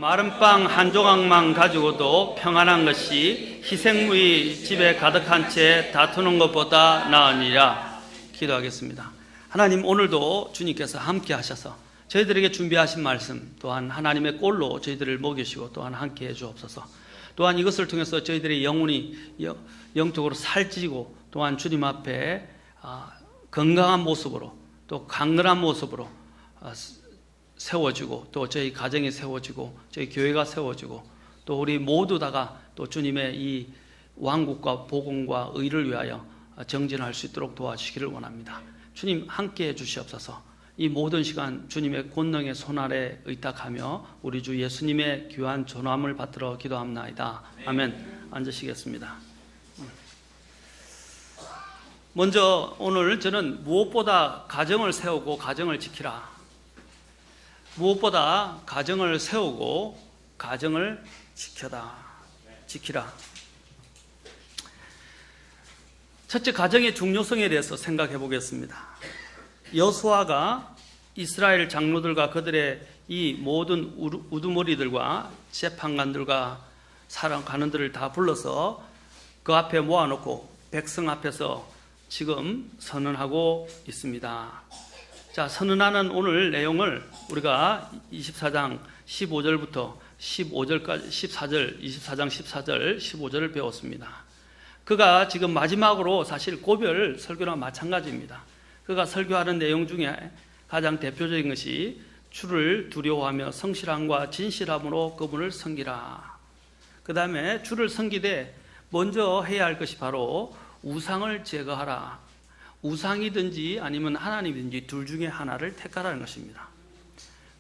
마른 빵 한 조각만 가지고도 평안한 것이 희생물이 집에 가득한 채 다투는 것보다 나으니라. 기도하겠습니다. 하나님, 오늘도 주님께서 함께 하셔서 저희들에게 준비하신 말씀 또한 하나님의 꼴로 저희들을 먹이시고 또한 함께 해 주옵소서. 또한 이것을 통해서 저희들의 영혼이 영적으로 살찌고 또한 주님 앞에 건강한 모습으로 또 강건한 모습으로 세워지고 또 저희 가정이 세워지고 저희 교회가 세워지고 또 우리 모두 다가 또 주님의 이 왕국과 복음과 의를 위하여 정진할 수 있도록 도와주시기를 원합니다. 주님 함께해 주시옵소서. 이 모든 시간 주님의 권능의 손아래 의탁하며 우리 주 예수님의 귀한 존함을 받들어 기도합나이다. 아멘. 앉으시겠습니다. 먼저 오늘 저는 무엇보다 가정을 세우고 가정을 지키라, 무엇보다 가정을 세우고 가정을 지키라. 첫째, 가정의 중요성에 대해서 생각해 보겠습니다. 여호수아가 이스라엘 장로들과 그들의 이 모든 우두머리들과 재판관들과 사랑관원들을 다 불러서 그 앞에 모아놓고 백성 앞에서 지금 선언하고 있습니다. 자, 선언하는 오늘 내용을 우리가 24장 15절부터 15절까지 14절, 24장 14절, 15절을 배웠습니다. 그가 지금 마지막으로 사실 고별 설교랑 마찬가지입니다. 그가 설교하는 내용 중에 가장 대표적인 것이 주를 두려워하며 성실함과 진실함으로 그분을 섬기라. 그 다음에 주를 섬기되 먼저 해야 할 것이 바로 우상을 제거하라. 우상이든지 아니면 하나님이든지 둘 중에 하나를 택하라는 것입니다.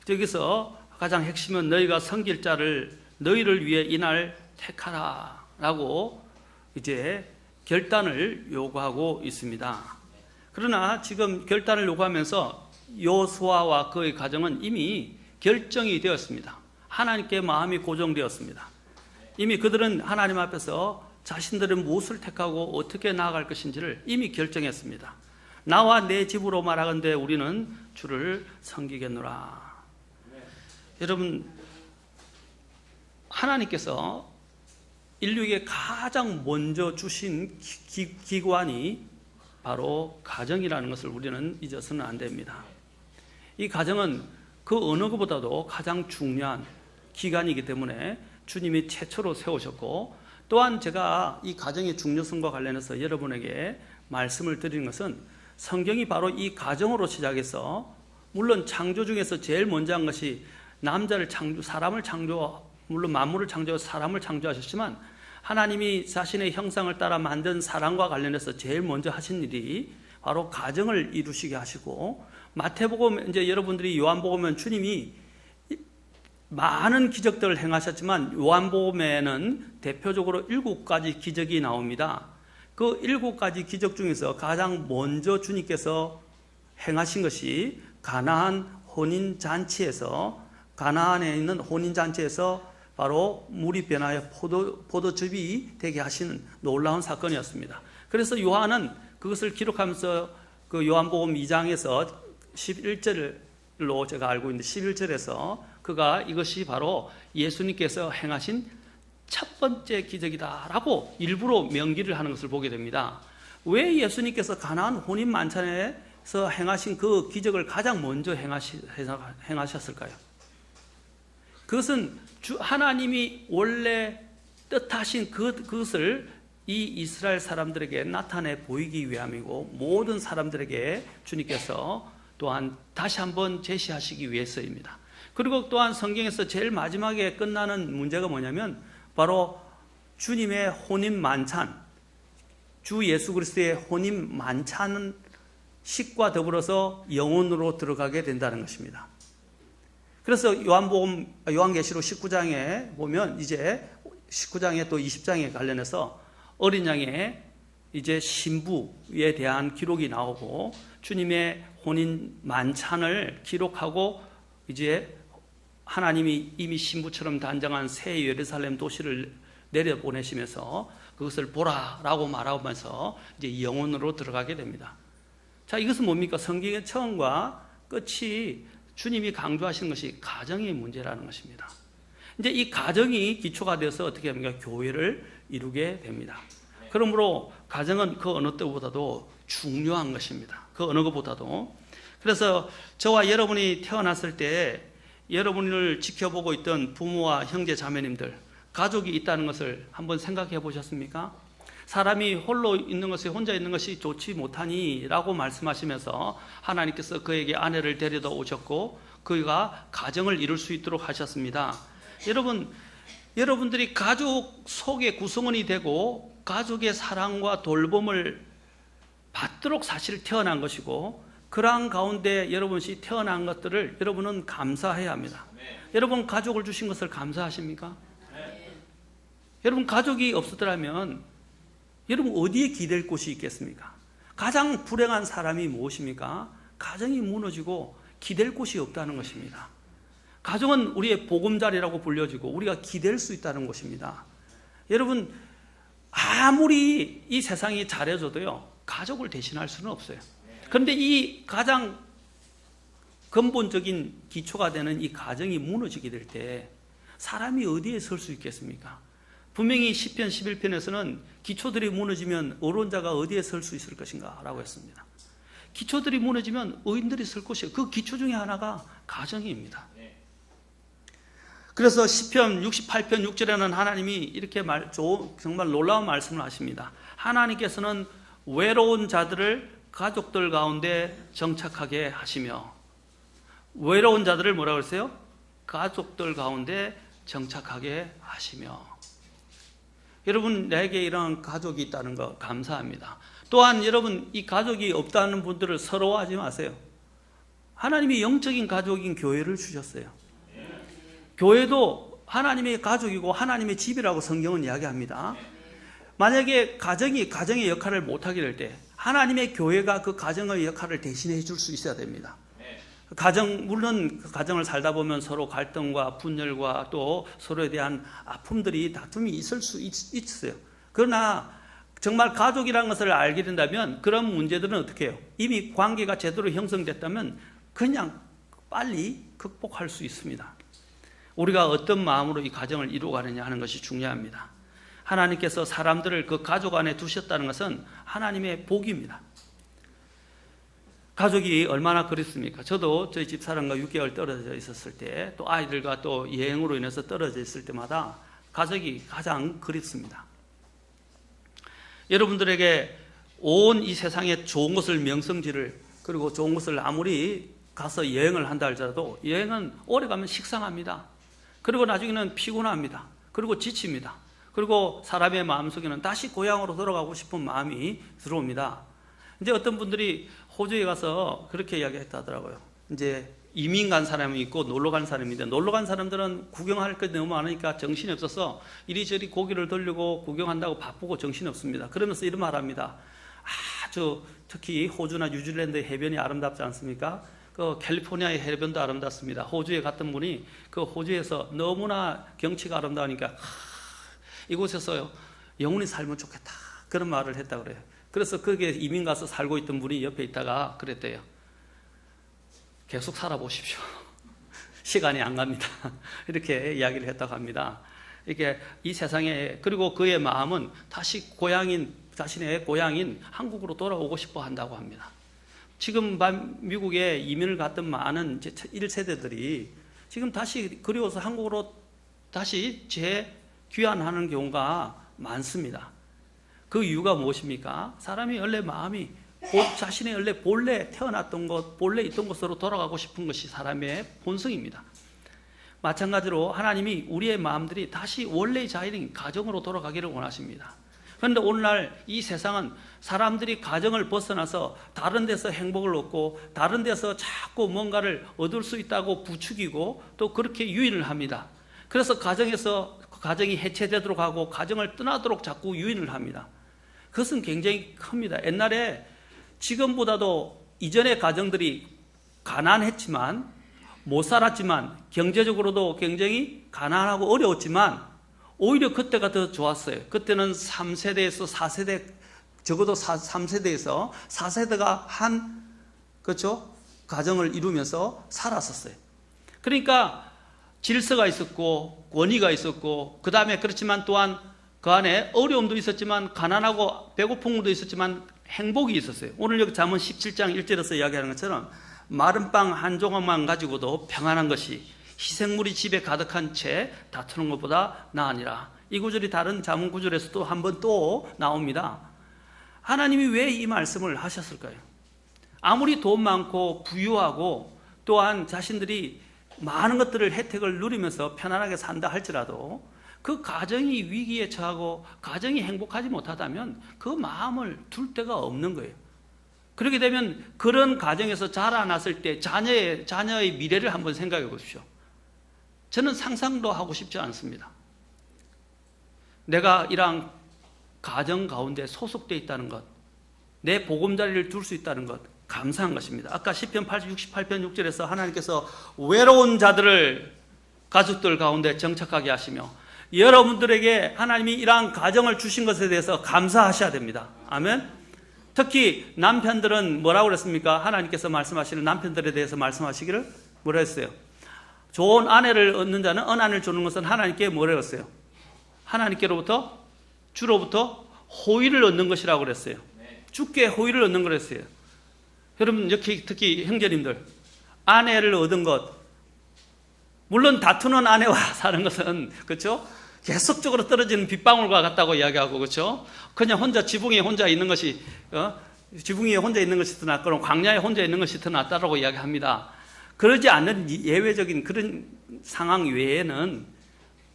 여기서 가장 핵심은 너희가 섬길 자를 너희를 위해 이날 택하라 라고 이제 결단을 요구하고 있습니다. 그러나 지금 결단을 요구하면서 여호수아와 그의 가정은 이미 결정이 되었습니다. 하나님께 마음이 고정되었습니다. 이미 그들은 하나님 앞에서 자신들은 무엇을 택하고 어떻게 나아갈 것인지를 이미 결정했습니다. 나와 내 집으로 말하건대 우리는 주를 섬기겠노라. 여러분, 하나님께서 인류에게 가장 먼저 주신 기관이 바로 가정이라는 것을 우리는 잊어서는 안 됩니다. 이 가정은 그 어느 것보다도 가장 중요한 기관이기 때문에 주님이 최초로 세우셨고, 또한 제가 이 가정의 중요성과 관련해서 여러분에게 말씀을 드리는 것은 성경이 바로 이 가정으로 시작해서, 물론 창조 중에서 제일 먼저 한 것이 사람을 물론 만물을 창조해서 사람을 창조하셨지만 하나님이 자신의 형상을 따라 만든 사람과 관련해서 제일 먼저 하신 일이 바로 가정을 이루시게 하시고, 마태복음, 이제 여러분들이 요한복음은 주님이 많은 기적들을 행하셨지만 요한복음에는 대표적으로 7가지 기적이 나옵니다. 그 7가지 기적 중에서 가장 먼저 주님께서 행하신 것이 가나안에 있는 혼인잔치에서 바로 물이 변하여 포도즙이 되게 하시는 놀라운 사건이었습니다. 그래서 요한은 그것을 기록하면서 그 요한복음 2장에서 11절로 제가 알고 있는데 11절에서 그가 이것이 바로 예수님께서 행하신 첫 번째 기적이다라고 일부러 명기를 하는 것을 보게 됩니다. 왜 예수님께서 가나안 혼인 만찬에서 행하신 그 기적을 가장 먼저 행하셨을까요? 그것은 하나님이 원래 뜻하신 그것을 이 이스라엘 사람들에게 나타내 보이기 위함이고, 모든 사람들에게 주님께서 또한 다시 한번 제시하시기 위해서입니다. 그리고 또한 성경에서 제일 마지막에 끝나는 문제가 뭐냐면 바로 주님의 혼인 만찬, 주 예수 그리스도의 혼인 만찬은 식과 더불어서 영혼으로 들어가게 된다는 것입니다. 그래서 요한계시록 19장에 보면 이제 19장에 또 20장에 관련해서 어린 양의 이제 신부에 대한 기록이 나오고, 주님의 혼인 만찬을 기록하고 이제 하나님이 이미 신부처럼 단장한 새 예루살렘 도시를 내려보내시면서 그것을 보라라고 말하면서 이제 영혼으로 들어가게 됩니다. 자, 이것은 뭡니까? 성경의 처음과 끝이 주님이 강조하시는 것이 가정의 문제라는 것입니다. 이제 이 가정이 기초가 되어서 어떻게 합니까? 교회를 이루게 됩니다. 그러므로 가정은 그 어느 때보다도 중요한 것입니다. 그 어느 것보다도. 그래서 저와 여러분이 태어났을 때 여러분을 지켜보고 있던 부모와 형제 자매님들, 가족이 있다는 것을 한번 생각해 보셨습니까? 사람이 홀로 있는 것이, 혼자 있는 것이 좋지 못하니 라고 말씀하시면서 하나님께서 그에게 아내를 데려다 오셨고 그가 가정을 이룰 수 있도록 하셨습니다. 여러분들이 가족 속의 구성원이 되고 가족의 사랑과 돌봄을 받도록 사실 태어난 것이고, 그러한 가운데 여러분이 태어난 것들을 여러분은 감사해야 합니다. 여러분 가족을 주신 것을 감사하십니까? 여러분 가족이 없었더라면 여러분 어디에 기댈 곳이 있겠습니까? 가장 불행한 사람이 무엇입니까? 가정이 무너지고 기댈 곳이 없다는 것입니다. 가정은 우리의 보금자리라고 불려지고 우리가 기댈 수 있다는 것입니다. 여러분 아무리 이 세상이 잘해줘도요, 가족을 대신할 수는 없어요. 그런데 이 가장 근본적인 기초가 되는 이 가정이 무너지게 될 때 사람이 어디에 설 수 있겠습니까? 분명히 시편 11편에서는 기초들이 무너지면 어론자가 어디에 설 수 있을 것인가 라고 했습니다. 기초들이 무너지면 의인들이 설 곳이에요. 그 기초 중에 하나가 가정입니다. 그래서 시편 68편 6절에는 하나님이 이렇게 정말 놀라운 말씀을 하십니다. 하나님께서는 외로운 자들을 가족들 가운데 정착하게 하시며, 외로운 자들을 뭐라고 했어요? 가족들 가운데 정착하게 하시며. 여러분, 내게 이런 가족이 있다는 거 감사합니다. 또한 여러분, 이 가족이 없다는 분들을 서러워하지 마세요. 하나님이 영적인 가족인 교회를 주셨어요. 교회도 하나님의 가족이고 하나님의 집이라고 성경은 이야기합니다. 만약에 가정이 가정의 역할을 못하게 될 때 하나님의 교회가 그 가정의 역할을 대신해 줄 수 있어야 됩니다. 물론 그 가정을 살다 보면 서로 갈등과 분열과 또 서로에 대한 아픔들이, 다툼이 있을 수 있어요. 그러나 정말 가족이라는 것을 알게 된다면 그런 문제들은 어떻게 해요? 이미 관계가 제대로 형성됐다면 그냥 빨리 극복할 수 있습니다. 우리가 어떤 마음으로 이 가정을 이루어가느냐 하는 것이 중요합니다. 하나님께서 사람들을 그 가족 안에 두셨다는 것은 하나님의 복입니다. 가족이 얼마나 그립습니까? 저도 저희 집사람과 6개월 떨어져 있었을 때, 또 아이들과 또 여행으로 인해서 떨어져 있을 때마다 가족이 가장 그립습니다. 여러분들에게 온 이 세상에 좋은 것을, 명성지를, 그리고 좋은 것을 아무리 가서 여행을 한다 할지라도 여행은 오래 가면 식상합니다. 그리고 나중에는 피곤합니다. 그리고 지칩니다. 그리고 사람의 마음속에는 다시 고향으로 돌아가고 싶은 마음이 들어옵니다. 이제 어떤 분들이 호주에 가서 그렇게 이야기했다더라고요. 이제 이민 간 사람이 있고 놀러 간 사람인데, 놀러 간 사람들은 구경할 게 너무 많으니까 정신이 없어서 이리저리 고기를 돌리고 구경한다고 바쁘고 정신이 없습니다. 그러면서 이런 말 합니다. 특히 호주나 뉴질랜드의 해변이 아름답지 않습니까? 그 캘리포니아의 해변도 아름답습니다. 호주에 갔던 분이 그 호주에서 너무나 경치가 아름다우니까 이곳에서 영원히 살면 좋겠다, 그런 말을 했다고 그래요. 그래서 거기에 이민 가서 살고 있던 분이 옆에 있다가 그랬대요. 계속 살아보십시오. 시간이 안 갑니다. 이렇게 이야기를 했다고 합니다. 이게 이 세상에, 그리고 그의 마음은 다시 자신의 고향인 한국으로 돌아오고 싶어 한다고 합니다. 지금 미국에 이민을 갔던 많은 1세대들이 지금 다시 그리워서 한국으로 다시 재귀환하는 경우가 많습니다. 그 이유가 무엇입니까? 사람이 원래 마음이 자신의 원래 본래 태어났던 것, 본래 있던 곳으로 돌아가고 싶은 것이 사람의 본성입니다. 마찬가지로 하나님이 우리의 마음들이 다시 원래의 자리인 가정으로 돌아가기를 원하십니다. 그런데 오늘날 이 세상은 사람들이 가정을 벗어나서 다른 데서 행복을 얻고 다른 데서 자꾸 뭔가를 얻을 수 있다고 부추기고 또 그렇게 유인을 합니다. 그래서 가정이 해체되도록 하고 가정을 떠나도록 자꾸 유인을 합니다. 그것은 굉장히 큽니다. 옛날에 지금보다도 이전의 가정들이 가난했지만, 못 살았지만, 경제적으로도 굉장히 가난하고 어려웠지만 오히려 그때가 더 좋았어요. 그때는 3세대에서 4세대, 적어도 3세대에서 4세대가 그렇죠? 가정을 이루면서 살았었어요. 그러니까 질서가 있었고 권위가 있었고, 그 다음에 그렇지만 또한 그 안에 어려움도 있었지만, 가난하고 배고픈 것도 있었지만 행복이 있었어요. 오늘 여기 잠언 17장 1절에서 이야기하는 것처럼 마른 빵 한 조각만 가지고도 평안한 것이 희생물이 집에 가득한 채 다투는 것보다 나으니라. 이 구절이 다른 잠언 구절에서도 한번 또 나옵니다. 하나님이 왜 이 말씀을 하셨을까요? 아무리 돈 많고 부유하고 또한 자신들이 많은 것들을 혜택을 누리면서 편안하게 산다 할지라도 그 가정이 위기에 처하고 가정이 행복하지 못하다면 그 마음을 둘 데가 없는 거예요. 그렇게 되면 그런 가정에서 자라났을 때 자녀의 미래를 한번 생각해 보십시오. 저는 상상도 하고 싶지 않습니다. 내가 이러한 가정 가운데 소속되어 있다는 것, 내 보금자리를 둘 수 있다는 것, 감사한 것입니다. 아까 시편 68편 6절에서 하나님께서 외로운 자들을 가족들 가운데 정착하게 하시며, 여러분들에게 하나님이 이러한 가정을 주신 것에 대해서 감사하셔야 됩니다. 아멘. 특히 남편들은 뭐라고 그랬습니까? 하나님께서 말씀하시는 남편들에 대해서 말씀하시기를 뭐라 했어요? 좋은 아내를 얻는 자는 언안을 주는 것은 하나님께 뭐라 했어요? 하나님께로부터, 주로부터 호의를 얻는 것이라고 그랬어요. 주께 호의를 얻는 거랬어요. 여러분, 특히 형제님들, 아내를 얻은 것, 물론 다투는 아내와 사는 것은, 그렇죠? 계속적으로 떨어지는 빗방울과 같다고 이야기하고, 그렇죠? 그냥 혼자 지붕에 혼자 있는 것이 지붕 위에 혼자 있는 것이 더 낫거나 광야에 혼자 있는 것이 더 낫다라고 이야기합니다. 그러지 않는 예외적인 그런 상황 외에는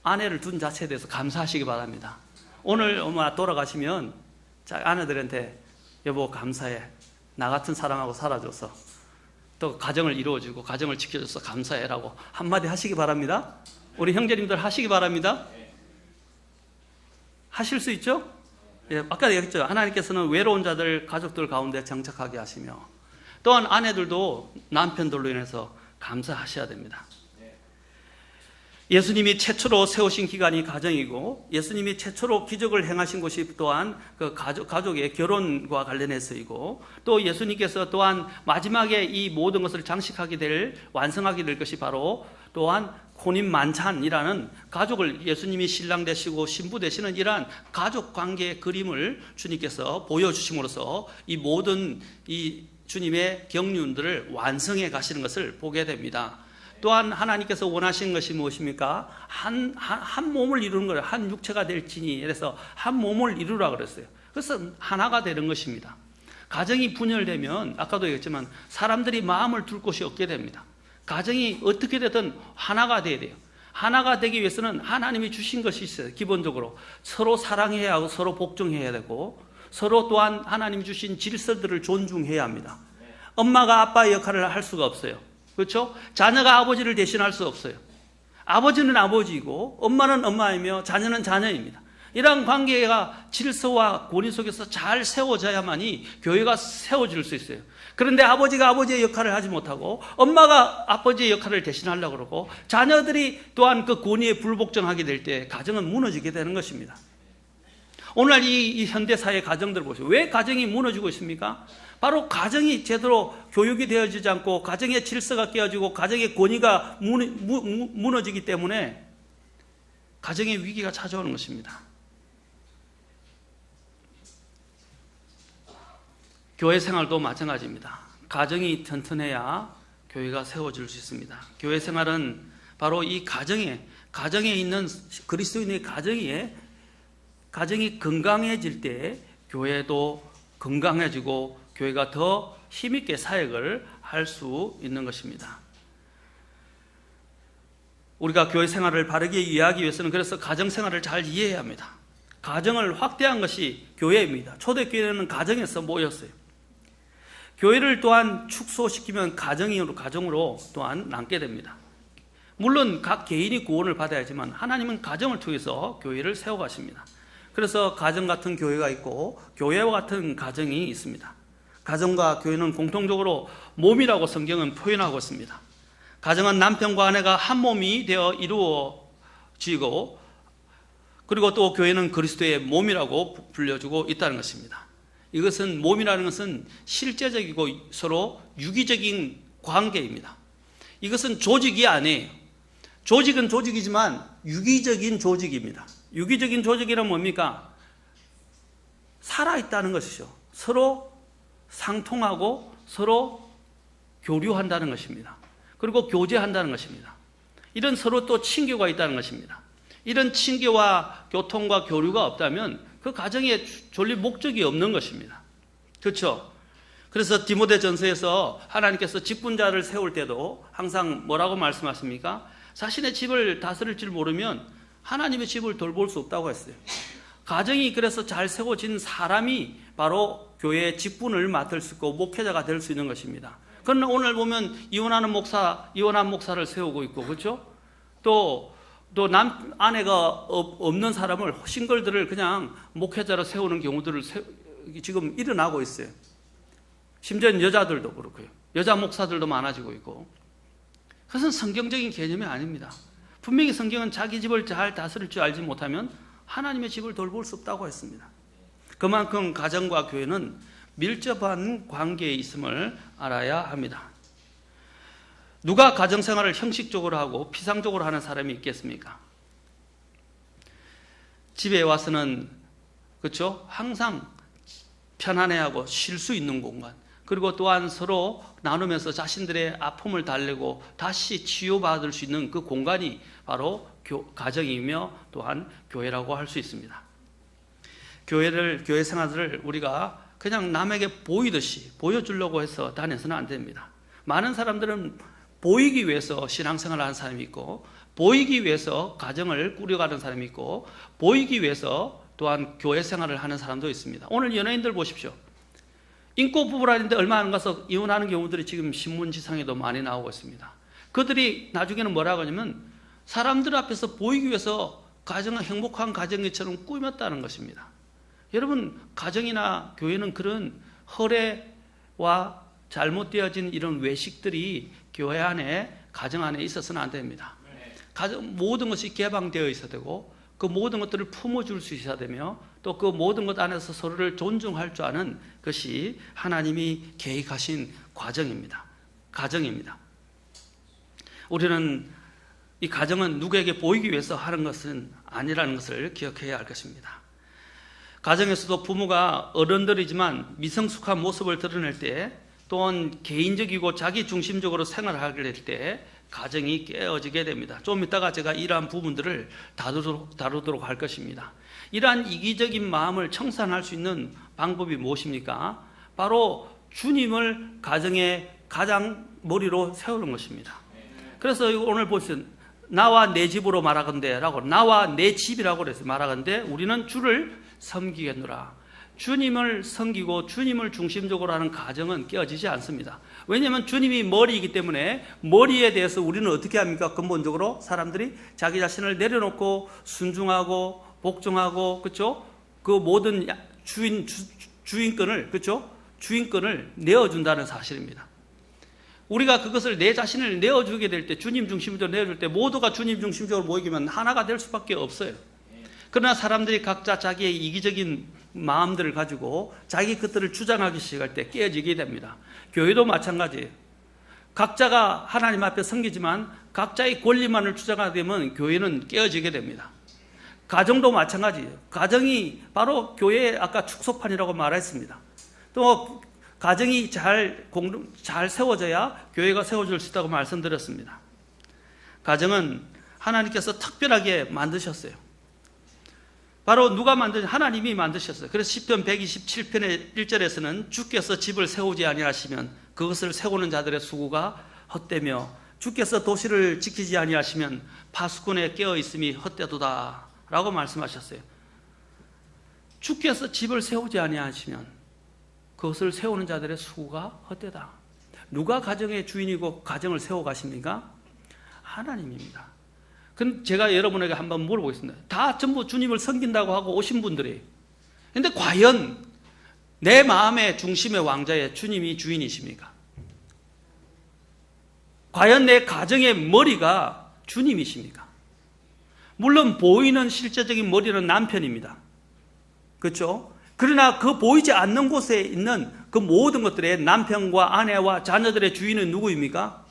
아내를 둔 자체에 대해서 감사하시기 바랍니다. 오늘 엄마 돌아가시면 아내들한테 여보 감사해, 나 같은 사람하고 살아줘서 또 가정을 이루어주고 가정을 지켜줘서 감사해라고 한마디 하시기 바랍니다. 우리 형제님들 하시기 바랍니다. 하실 수 있죠? 예, 아까 얘기했죠. 하나님께서는 외로운 자들 가족들 가운데 정착하게 하시며, 또한 아내들도 남편들로 인해서 감사하셔야 됩니다. 예수님이 최초로 세우신 기관이 가정이고, 예수님이 최초로 기적을 행하신 곳이 또한 그 가족의 결혼과 관련해서이고, 또 예수님께서 또한 마지막에 이 모든 것을 장식하게 될, 완성하게 될 것이 바로 또한 혼인 만찬이라는 가족을, 예수님이 신랑 되시고 신부 되시는 이러한 가족 관계의 그림을 주님께서 보여주심으로써 이 모든 이 주님의 경륜들을 완성해 가시는 것을 보게 됩니다. 또한 하나님께서 원하시는 것이 무엇입니까? 한 몸을 이루는 거예요. 한 육체가 될지니, 그래서 한 몸을 이루라 그랬어요. 그래서 하나가 되는 것입니다. 가정이 분열되면 아까도 얘기했지만 사람들이 마음을 둘 곳이 없게 됩니다. 가정이 어떻게 되든 하나가 돼야 돼요. 하나가 되기 위해서는 하나님이 주신 것이 있어요. 기본적으로 서로 사랑해야 하고 서로 복종해야 되고, 서로 또한 하나님이 주신 질서들을 존중해야 합니다. 엄마가 아빠의 역할을 할 수가 없어요. 그렇죠? 자녀가 아버지를 대신할 수 없어요. 아버지는 아버지이고 엄마는 엄마이며 자녀는 자녀입니다. 이러한 관계가 질서와 권위 속에서 잘 세워져야만이 교회가 세워질 수 있어요. 그런데 아버지가 아버지의 역할을 하지 못하고 엄마가 아버지의 역할을 대신하려고 그러고 자녀들이 또한 그 권위에 불복종하게 될 때 가정은 무너지게 되는 것입니다. 오늘 이 현대사회 가정들 보세요. 왜 가정이 무너지고 있습니까? 바로 가정이 제대로 교육이 되어지지 않고 가정의 질서가 깨어지고 가정의 권위가 무너지기 때문에 가정의 위기가 찾아오는 것입니다. 교회 생활도 마찬가지입니다. 가정이 튼튼해야 교회가 세워질 수 있습니다. 교회 생활은 바로 이 가정에 있는 그리스도인의 가정이 건강해질 때 교회도 건강해지고 교회가 더 힘있게 사역을 할 수 있는 것입니다. 우리가 교회 생활을 바르게 이해하기 위해서는 그래서 가정 생활을 잘 이해해야 합니다. 가정을 확대한 것이 교회입니다. 초대교회는 가정에서 모였어요. 교회를 또한 축소시키면 가정으로 또한 남게 됩니다. 물론 각 개인이 구원을 받아야지만 하나님은 가정을 통해서 교회를 세워가십니다. 그래서 가정 같은 교회가 있고 교회와 같은 가정이 있습니다. 가정과 교회는 공통적으로 몸이라고 성경은 표현하고 있습니다. 가정은 남편과 아내가 한 몸이 되어 이루어지고, 그리고 또 교회는 그리스도의 몸이라고 불려주고 있다는 것입니다. 이것은 몸이라는 것은 실제적이고 서로 유기적인 관계입니다. 이것은 조직이 아니에요. 조직은 조직이지만 유기적인 조직입니다. 유기적인 조직이란 뭡니까? 살아있다는 것이죠. 서로 상통하고 서로 교류한다는 것입니다. 그리고 교제한다는 것입니다. 이런 서로 또 친교가 있다는 것입니다. 이런 친교와 교통과 교류가 없다면 그 가정에 존립 목적이 없는 것입니다. 그렇죠? 그래서 디모데전서에서 하나님께서 직분자를 세울 때도 항상 뭐라고 말씀하십니까? 자신의 집을 다스릴 줄 모르면 하나님의 집을 돌볼 수 없다고 했어요. 가정이 그래서 잘 세워진 사람이 바로 교회의 직분을 맡을 수 있고 목회자가 될 수 있는 것입니다. 그러나 오늘 보면 이혼한 목사를 세우고 있고, 그렇죠? 또 아내가 없는 사람을, 싱글들을 그냥 목회자로 세우는 경우들을 지금 일어나고 있어요. 심지어는 여자들도 그렇고요. 여자 목사들도 많아지고 있고. 그것은 성경적인 개념이 아닙니다. 분명히 성경은 자기 집을 잘 다스릴 줄 알지 못하면 하나님의 집을 돌볼 수 없다고 했습니다. 그만큼 가정과 교회는 밀접한 관계에 있음을 알아야 합니다. 누가 가정생활을 형식적으로 하고 피상적으로 하는 사람이 있겠습니까? 집에 와서는, 그렇죠? 항상 편안해하고 쉴 수 있는 공간, 그리고 또한 서로 나누면서 자신들의 아픔을 달래고 다시 치유받을 수 있는 그 공간이 바로 가정이며 또한 교회라고 할 수 있습니다. 교회 생활을 우리가 그냥 남에게 보이듯이 보여주려고 해서 다녀서는 안 됩니다. 많은 사람들은 보이기 위해서 신앙생활을 하는 사람이 있고, 보이기 위해서 가정을 꾸려가는 사람이 있고, 보이기 위해서 또한 교회 생활을 하는 사람도 있습니다. 오늘 연예인들 보십시오. 인고 부부라는데 얼마 안 가서 이혼하는 경우들이 지금 신문지상에도 많이 나오고 있습니다. 그들이 나중에는 뭐라고 하냐면 사람들 앞에서 보이기 위해서 가정을 행복한 가정처럼 꾸몄다는 것입니다. 여러분, 가정이나 교회는 그런 허례와 잘못되어진 이런 외식들이 교회 안에, 가정 안에 있어서는 안 됩니다. 모든 것이 개방되어 있어야 되고, 그 모든 것들을 품어줄 수 있어야 되며, 또 그 모든 것 안에서 서로를 존중할 줄 아는 것이 하나님이 계획하신 가정입니다. 우리는 이 가정은 누구에게 보이기 위해서 하는 것은 아니라는 것을 기억해야 할 것입니다. 가정에서도 부모가 어른들이지만 미성숙한 모습을 드러낼 때, 또한 개인적이고 자기 중심적으로 생활하게 될 때 가정이 깨어지게 됩니다. 좀 이따가 제가 이러한 부분들을 다루도록 할 것입니다. 이러한 이기적인 마음을 청산할 수 있는 방법이 무엇입니까? 바로 주님을 가정의 가장 머리로 세우는 것입니다. 그래서 오늘 보세요. 나와 내 집으로 말하건대 라고, 나와 내 집이라고 그래서 말하건대 우리는 주를 섬기겠노라. 주님을 섬기고 주님을 중심적으로 하는 가정은 깨어지지 않습니다. 왜냐하면 주님이 머리이기 때문에 머리에 대해서 우리는 어떻게 합니까? 근본적으로 사람들이 자기 자신을 내려놓고 순종하고 복종하고, 그렇죠? 그 모든 주인권을, 그렇죠? 주인권을 내어준다는 사실입니다. 우리가 그것을 내 자신을 내어주게 될 때, 주님 중심적으로 내어줄 때 모두가 주님 중심적으로 모이면 하나가 될 수밖에 없어요. 그러나 사람들이 각자 자기의 이기적인 마음들을 가지고 자기 것들을 주장하기 시작할 때 깨어지게 됩니다. 교회도 마찬가지예요. 각자가 하나님 앞에 섬기지만 각자의 권리만을 주장하게 되면 교회는 깨어지게 됩니다. 가정도 마찬가지예요. 가정이 바로 교회의 아까 축소판이라고 말했습니다. 또 가정이 잘 세워져야 교회가 세워질 수 있다고 말씀드렸습니다. 가정은 하나님께서 특별하게 만드셨어요. 바로 누가 하나님이 만드셨어요. 그래서 시편 127편의 1절에서는 주께서 집을 세우지 아니하시면 그것을 세우는 자들의 수고가 헛되며 주께서 도시를 지키지 아니하시면 파수꾼에 깨어 있음이 헛되도다 라고 말씀하셨어요. 주께서 집을 세우지 아니하시면 그것을 세우는 자들의 수고가 헛되다. 누가 가정의 주인이고 가정을 세워가십니까? 하나님입니다. 그럼 제가 여러분에게 한번 물어보겠습니다. 다 전부 주님을 섬긴다고 하고 오신 분들이에요. 그런데 과연 내 마음의 중심의 왕자의 주님이 주인이십니까? 과연 내 가정의 머리가 주님이십니까? 물론 보이는 실제적인 머리는 남편입니다. 그렇죠? 그러나 그 보이지 않는 곳에 있는 그 모든 것들의 남편과 아내와 자녀들의 주인은 누구입니까?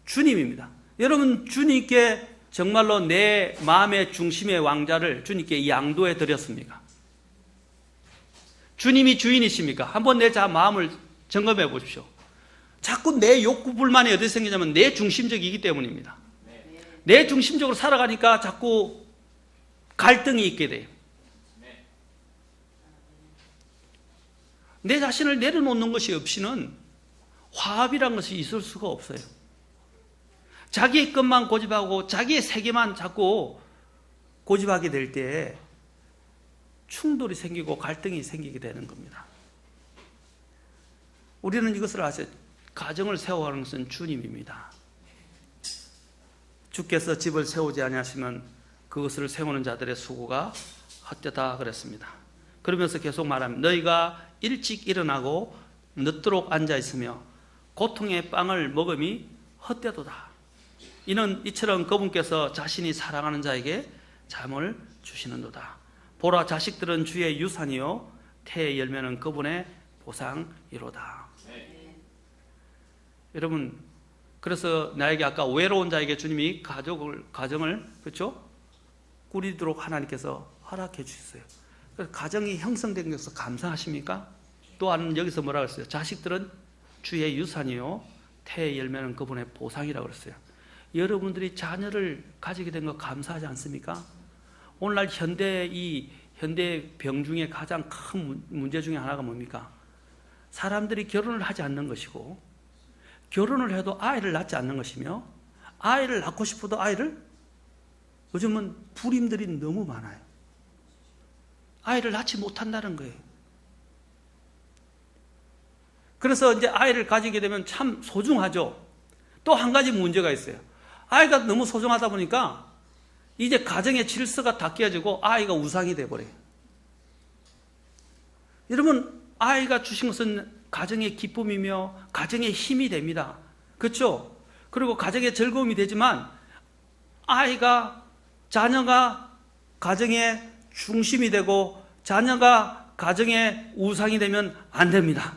주님입니다. 여러분, 주님께 정말로 내 마음의 중심의 왕자를 주님께 양도해 드렸습니까? 주님이 주인이십니까? 한번 내 마음을 점검해 보십시오. 자꾸 내 욕구 불만이 어디서 생기냐면 내 중심적이기 때문입니다. 내 중심적으로 살아가니까 자꾸 갈등이 있게 돼요. 내 자신을 내려놓는 것이 없이는 화합이라는 것이 있을 수가 없어요. 자기의 것만 고집하고 자기의 세계만 자꾸 고집하게 될 때 충돌이 생기고 갈등이 생기게 되는 겁니다. 우리는 이것을 아세요. 가정을 세워가는 것은 주님입니다. 주께서 집을 세우지 아니하시면 그것을 세우는 자들의 수고가 헛되다 그랬습니다. 그러면서 계속 말하면 너희가 일찍 일어나고 늦도록 앉아있으며 고통의 빵을 먹음이 헛되도다. 이처럼 그분께서 자신이 사랑하는 자에게 잠을 주시는도다. 보라, 자식들은 주의 유산이요 태의 열매는 그분의 보상이로다. 여러분, 그래서 나에게 아까 외로운 자에게 주님이 가정을 그렇죠? 꾸리도록 하나님께서 허락해 주셨어요. 그래서 가정이 형성된 것을 감사하십니까? 또한 여기서 뭐라고 했어요? 자식들은 주의 유산이요 태의 열매는 그분의 보상이라고 그랬어요. 여러분들이 자녀를 가지게 된 거 감사하지 않습니까? 오늘날 현대 병 중에 가장 큰 문제 중에 하나가 뭡니까? 사람들이 결혼을 하지 않는 것이고 결혼을 해도 아이를 낳지 않는 것이며 아이를 낳고 싶어도 요즘은 불임들이 너무 많아요. 아이를 낳지 못한다는 거예요. 그래서 이제 아이를 가지게 되면 참 소중하죠. 또 한 가지 문제가 있어요. 아이가 너무 소중하다 보니까 이제 가정의 질서가 다 깨지고 아이가 우상이 돼버려요. 여러분, 아이가 주신 것은 가정의 기쁨이며 가정의 힘이 됩니다. 그렇죠? 그리고 가정의 즐거움이 되지만 자녀가 가정의 중심이 되고 자녀가 가정의 우상이 되면 안 됩니다.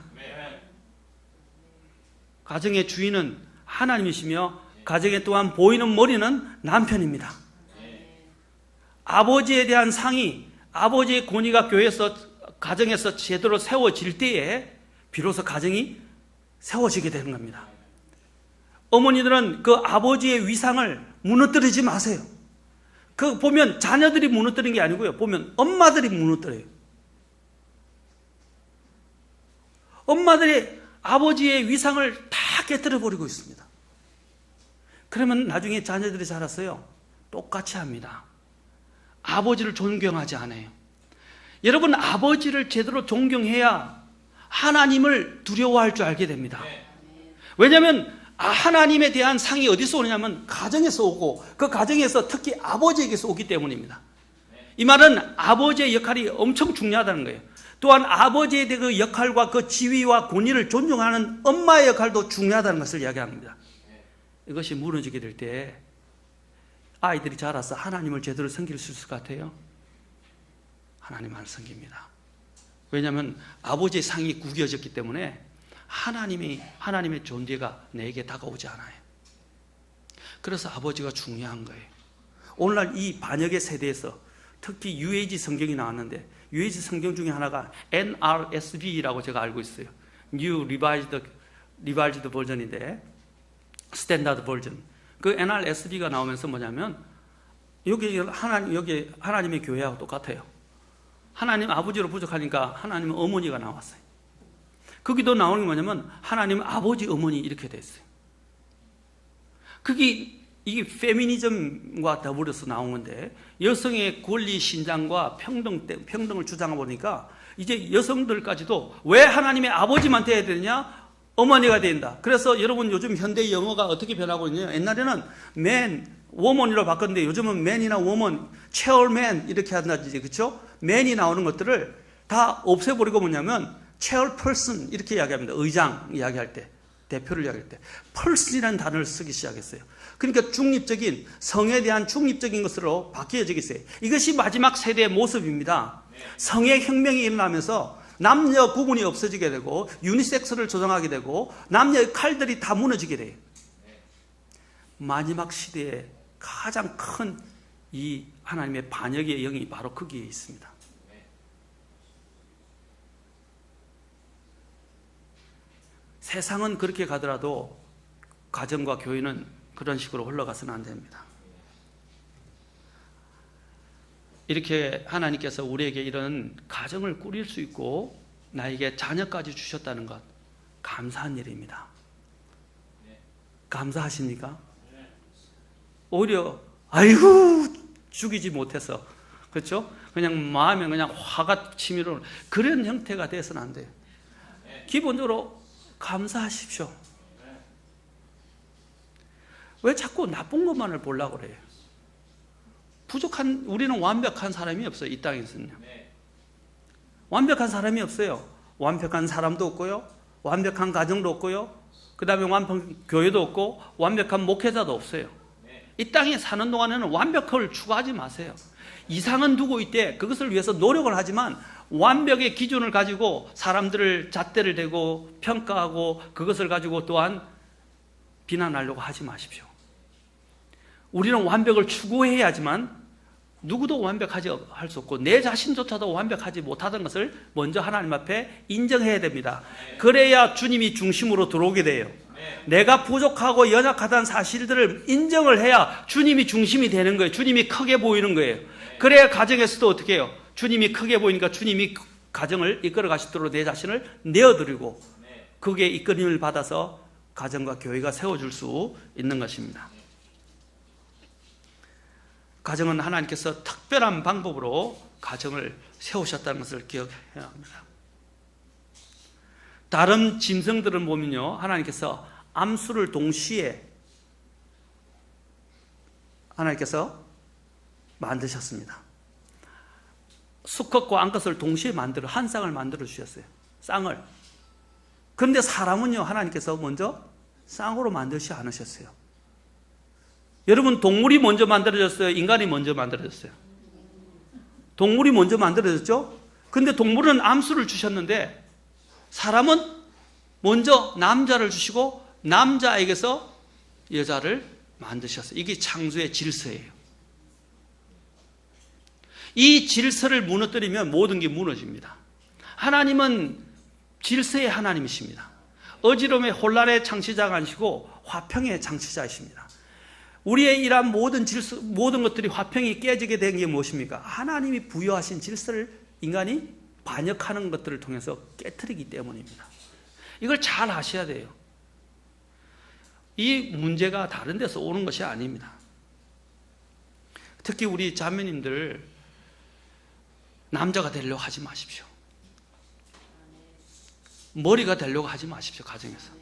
가정의 주인은 하나님이시며 가정에 또한 보이는 머리는 남편입니다. 아버지에 대한 상이, 아버지의 권위가 가정에서 제대로 세워질 때에 비로소 가정이 세워지게 되는 겁니다. 어머니들은 그 아버지의 위상을 무너뜨리지 마세요. 보면 자녀들이 무너뜨린 게 아니고요. 보면 엄마들이 무너뜨려요. 엄마들이 아버지의 위상을 다 깨뜨려버리고 있습니다. 그러면 나중에 자녀들이 자랐어요. 똑같이 합니다. 아버지를 존경하지 않아요. 여러분, 아버지를 제대로 존경해야 하나님을 두려워할 줄 알게 됩니다. 왜냐하면 하나님에 대한 상이 어디서 오느냐면 가정에서 오고 그 가정에서 특히 아버지에게서 오기 때문입니다. 이 말은 아버지의 역할이 엄청 중요하다는 거예요. 또한 아버지의 그 역할과 그 지위와 권위를 존중하는 엄마의 역할도 중요하다는 것을 이야기합니다. 이것이 무너지게 될 때 아이들이 자라서 하나님을 제대로 섬길 수 있을 것 같아요? 하나님 안 섬깁니다. 왜냐하면 아버지의 상이 구겨졌기 때문에 하나님의 존재가 내게 다가오지 않아요. 그래서 아버지가 중요한 거예요. 오늘날 이 반역의 세대에서 특히 UAG 성경이 나왔는데 UAG 성경 중에 하나가 NRSV라고 제가 알고 있어요. New Revised Version인데 스탠다드 버전. 그 NRSV가 나오면서 뭐냐면 여기 하나님의 교회하고 똑같아요. 하나님 아버지로 부족하니까 하나님 어머니가 나왔어요. 거기도 나오는 게 뭐냐면 하나님 아버지 어머니 이렇게 돼 있어요. 이게 페미니즘과 더불어서 나온 건데 여성의 권리 신장과 평등을 주장하다 보니까 이제 여성들까지도 왜 하나님의 아버지만 돼야 되느냐? 어머니가 된다. 그래서 여러분 요즘 현대 영어가 어떻게 변하고 있냐면 옛날에는 man, woman으로 바꿨는데 요즘은 man이나 woman, chairman 이렇게 한다지, 그렇죠? man이 나오는 것들을 다 없애버리고 뭐냐면 chairperson 이렇게 이야기합니다. 의장 이야기할 때, 대표를 이야기할 때 person이라는 단어를 쓰기 시작했어요. 그러니까 중립적인, 성에 대한 중립적인 것으로 바뀌어지고 있어요. 이것이 마지막 세대의 모습입니다. 성의 혁명이 일어나면서 남녀 구분이 없어지게 되고 유니섹스를 조정하게 되고 남녀의 칼들이 다 무너지게 돼요. 마지막 시대에 가장 큰 이 하나님의 반역의 영이 바로 거기에 있습니다. 세상은 그렇게 가더라도 가정과 교회는 그런 식으로 흘러가서는 안 됩니다. 이렇게 하나님께서 우리에게 이런 가정을 꾸릴 수 있고 나에게 자녀까지 주셨다는 것, 감사한 일입니다. 감사하십니까? 오히려 아이고 죽이지 못해서, 그렇죠? 그냥 마음에 그냥 화가 치밀어 오는 그런 형태가 돼서는 안 돼요. 기본적으로 감사하십시오. 왜 자꾸 나쁜 것만을 보려고 그래요? 우리는 완벽한 사람이 없어요. 이 땅에서는요. 완벽한 사람이 없어요. 완벽한 사람도 없고요, 완벽한 가정도 없고요, 그 다음에 완벽한 교회도 없고 완벽한 목회자도 없어요. 이 땅에 사는 동안에는 완벽을 추구하지 마세요. 이상은 두고 있대. 그것을 위해서 노력을 하지만 완벽의 기준을 가지고 사람들을 잣대를 대고 평가하고 그것을 가지고 또한 비난하려고 하지 마십시오. 우리는 완벽을 추구해야지만 누구도 완벽하지 할 수 없고 내 자신조차도 완벽하지 못하던 것을 먼저 하나님 앞에 인정해야 됩니다. 그래야 주님이 중심으로 들어오게 돼요. 내가 부족하고 연약하다는 사실들을 인정을 해야 주님이 중심이 되는 거예요. 주님이 크게 보이는 거예요. 그래야 가정에서도 어떻게 해요? 주님이 크게 보이니까 주님이 가정을 이끌어 가시도록 내 자신을 내어드리고 그게 이끌림을 받아서 가정과 교회가 세워줄 수 있는 것입니다. 가정은 하나님께서 특별한 방법으로 가정을 세우셨다는 것을 기억해야 합니다. 다른 짐승들은 보면요, 하나님께서 암수를 동시에 하나님께서 만드셨습니다. 수컷과 암컷을 동시에 한 쌍을 만들어 주셨어요. 쌍을. 그런데 사람은요, 하나님께서 먼저 쌍으로 만드시지 않으셨어요. 여러분, 동물이 먼저 만들어졌어요? 인간이 먼저 만들어졌어요? 동물이 먼저 만들어졌죠? 근데 동물은 암수를 주셨는데 사람은 먼저 남자를 주시고 남자에게서 여자를 만드셨어요. 이게 창조의 질서예요. 이 질서를 무너뜨리면 모든 게 무너집니다. 하나님은 질서의 하나님이십니다. 어지러움의 혼란의 창시자가 아니시고 화평의 창시자이십니다. 우리의 이러한 모든 질서, 모든 것들이 화평이 깨지게 된 게 무엇입니까? 하나님이 부여하신 질서를 인간이 반역하는 것들을 통해서 깨트리기 때문입니다. 이걸 잘 아셔야 돼요. 이 문제가 다른 데서 오는 것이 아닙니다. 특히 우리 자매님들 남자가 되려고 하지 마십시오. 머리가 되려고 하지 마십시오. 가정에서